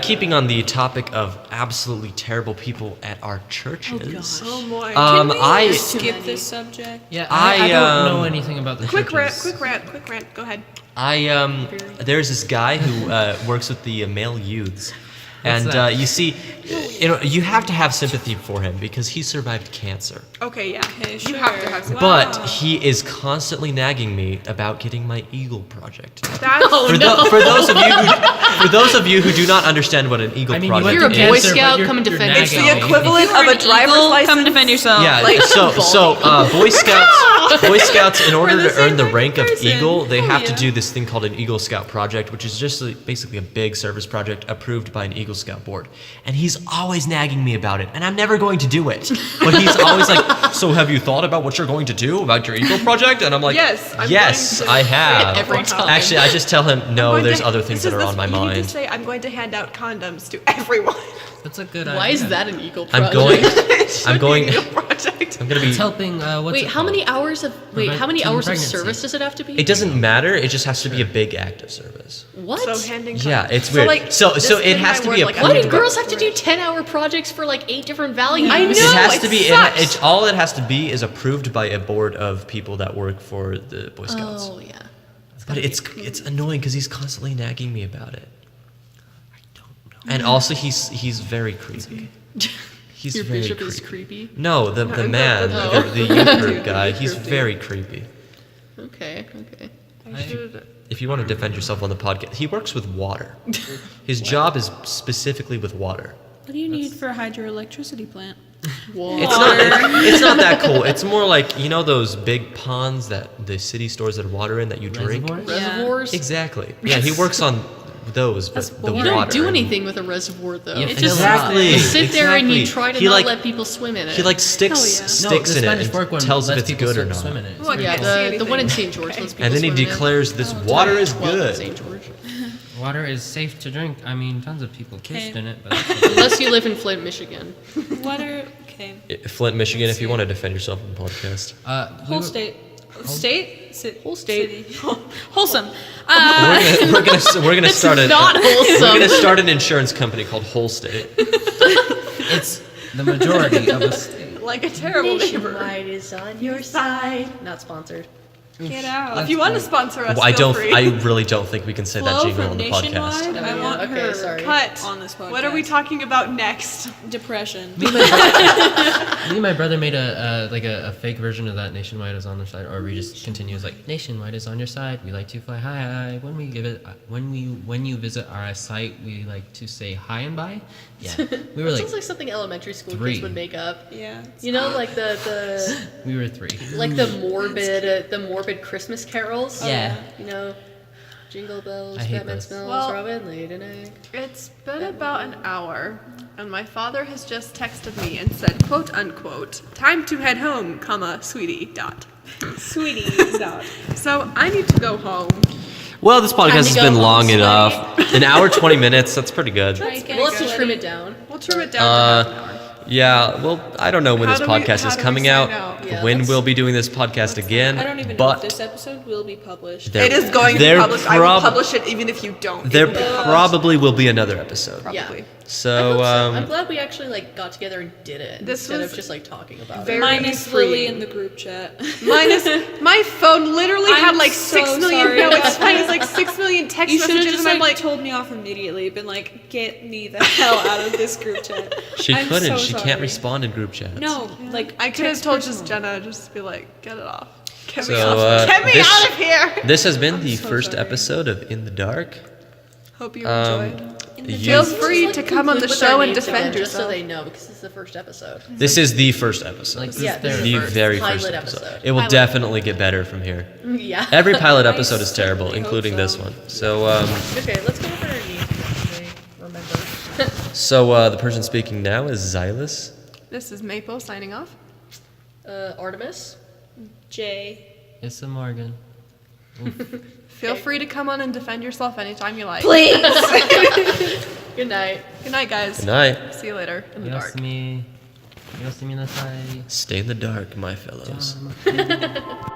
keeping on the topic of absolutely terrible people at our churches. Oh boy. I skip this subject. Yeah, I, I don't know um, anything about the quick rant, churches. quick rant. Go ahead. there's this guy who works with the male youths, And that? you see, you have to have sympathy for him because he survived cancer. Okay, yeah. Okay, You have to sure. have some. But he is constantly nagging me about getting my Eagle project. That's For those of you who do not understand what an Eagle I mean, project you You're a went to Boy is, cancer, Scout, but come and you're defend it's yourself. the equivalent of a driver's license. Come defend yourself. yeah. like, Boy Scouts, in order We're the to earn same the fucking rank of person. Eagle, they Oh, have to yeah. do this thing called an Eagle Scout project, which is just basically a big service project approved by an Eagle Scout board. And he's always nagging me about it, and I'm never going to do it. But he's always like, "So have you thought about what you're going to do about your Eagle project?" And I'm like, Yes, I'm yes, going to I say it have. every time. Actually, I just tell him, no, going there's to- other things that are on my You need mind. to say, I'm going to hand out condoms to everyone. That's a good idea. Why is that an Eagle I'm project? going. It should I'm be going. an Eagle project. I'm gonna be. It's helping. What's Wait, it how many called? hours of Preventing service does it have to be? It doesn't matter. It just has to be a big act of service. What? So handing Yeah, condoms. it's weird. like, So this it is has my to word, be a like, Why approved do by- girls have to do 10-hour projects for like 8 different values? I know. It has it to be. sucks. All it has to be is approved by a board of people that work for the Boy Scouts. Oh yeah. But it's annoying because he's constantly nagging me about it. I don't know. And also he's very creepy. He's Your very bishop creepy. is creepy. No, the man, Oh. the youth group guy. Youth He's group very creepy. Okay. I should. If you want to defend yourself on the podcast, he works with water. His job is specifically with water. What do you need for a hydroelectricity plant? Whoa. It's not that cool. It's more like, those big ponds that the city stores their water in that you drink. Reservoirs? Reservoirs. Exactly. Yeah, he works on those, That's but the boring. You water. don't do anything with a reservoir though. You It fill just it up. Exactly. you sit there and you exactly. try to He, not like- let people swim in it. He like sticks Hell yeah. sticks no, in the it Spanish and fork one tells if lets it's people good or swim not. in it. Well, yeah, can't see the one in anything. St. George lets people And then he swim in it. declares this water is 12 in good. St. George. Water is safe to drink. I mean, tons of people kissed Okay. in it, but Unless you live in Flint, Michigan. What are okay? Flint, Michigan, if you want to defend yourself on the podcast. Whole state. State? Whole state. City. Wholesome. We're gonna start Not we're wholesome. gonna start an insurance company called Whole State. it's the majority of a state. Like a terrible neighbor. is on your side. Not sponsored. Get out. If you want to sponsor us, Well, I feel don't. free. I really don't think we can say that Flo jingle from on the Nationwide. podcast. I want Okay, her sorry. Cut. on this podcast. What are we talking about next? Depression. Me and my brother made a fake version of that. Nationwide is on their side, or we just continue as like Nationwide is on your side. We like to fly high. When you visit our site, we like to say hi and bye. Yeah, we were like Sounds like something elementary school 3. kids would make up. Yeah. You know, like the we were 3. like the morbid Christmas carols. Yeah. You know, jingle bells, I hate Batman those. smells, Well- Robin laid an egg. It's been about an hour, and my father has just texted me and said, quote unquote, time to head home, comma, sweetie, dot. Sweetie. Dot. So I need to go home. Well, this podcast has go been home, long sweetie. ''. Hour 20 minutes. That's pretty good. We'll have to trim it down. We'll trim it down to half an hour. Yeah. Well, I don't know when How this do we- podcast how is do we coming sign out. out? Yeah, When let's- we'll be doing this podcast again. I don't even know if but this episode will be published. there- It is going to be there published. I will prob- publish it even if you don't. It There will be published. probably will be another episode. Yeah. Probably. I So, hope so. I'm glad we actually like got together and did it This instead was of just like talking about very it. Minus free. Lily in the group chat. Minus my phone literally had I'm like so 6 million. sorry No, it's about fine. It's that. like 6 million text You should have messages, just and I'm like, told me off immediately. Been like, get me the hell out of this group chat. she I'm couldn't. so She can't sorry. respond in group chats. No, like I could have text told personal. just Jenna, just be like, get it off. Get So, me off. Get me this- out of here. This has been the so first sorry. episode of In the Dark. Hope you Um, enjoyed. You- Feel free Just, to like, come on the conclude with show our and names defend again, just so yourself. they know because this is the first episode. This is the first episode. Like, Yeah, this is The first very pilot first episode. episode. It will Pilot. definitely get better from here. Yeah. Every pilot I episode is terrible, certainly hope including this so. one. So, Okay, let's go over our names. so the person speaking now is Xylus. This is Maple signing off. Artemis. Jay. It's a Morgan. Feel free to come on and defend yourself anytime you like. Please. Good night. Good night, guys. Good night. See you later in the dark. Yosemi nasai. Stay in the dark, my fellows. Jama.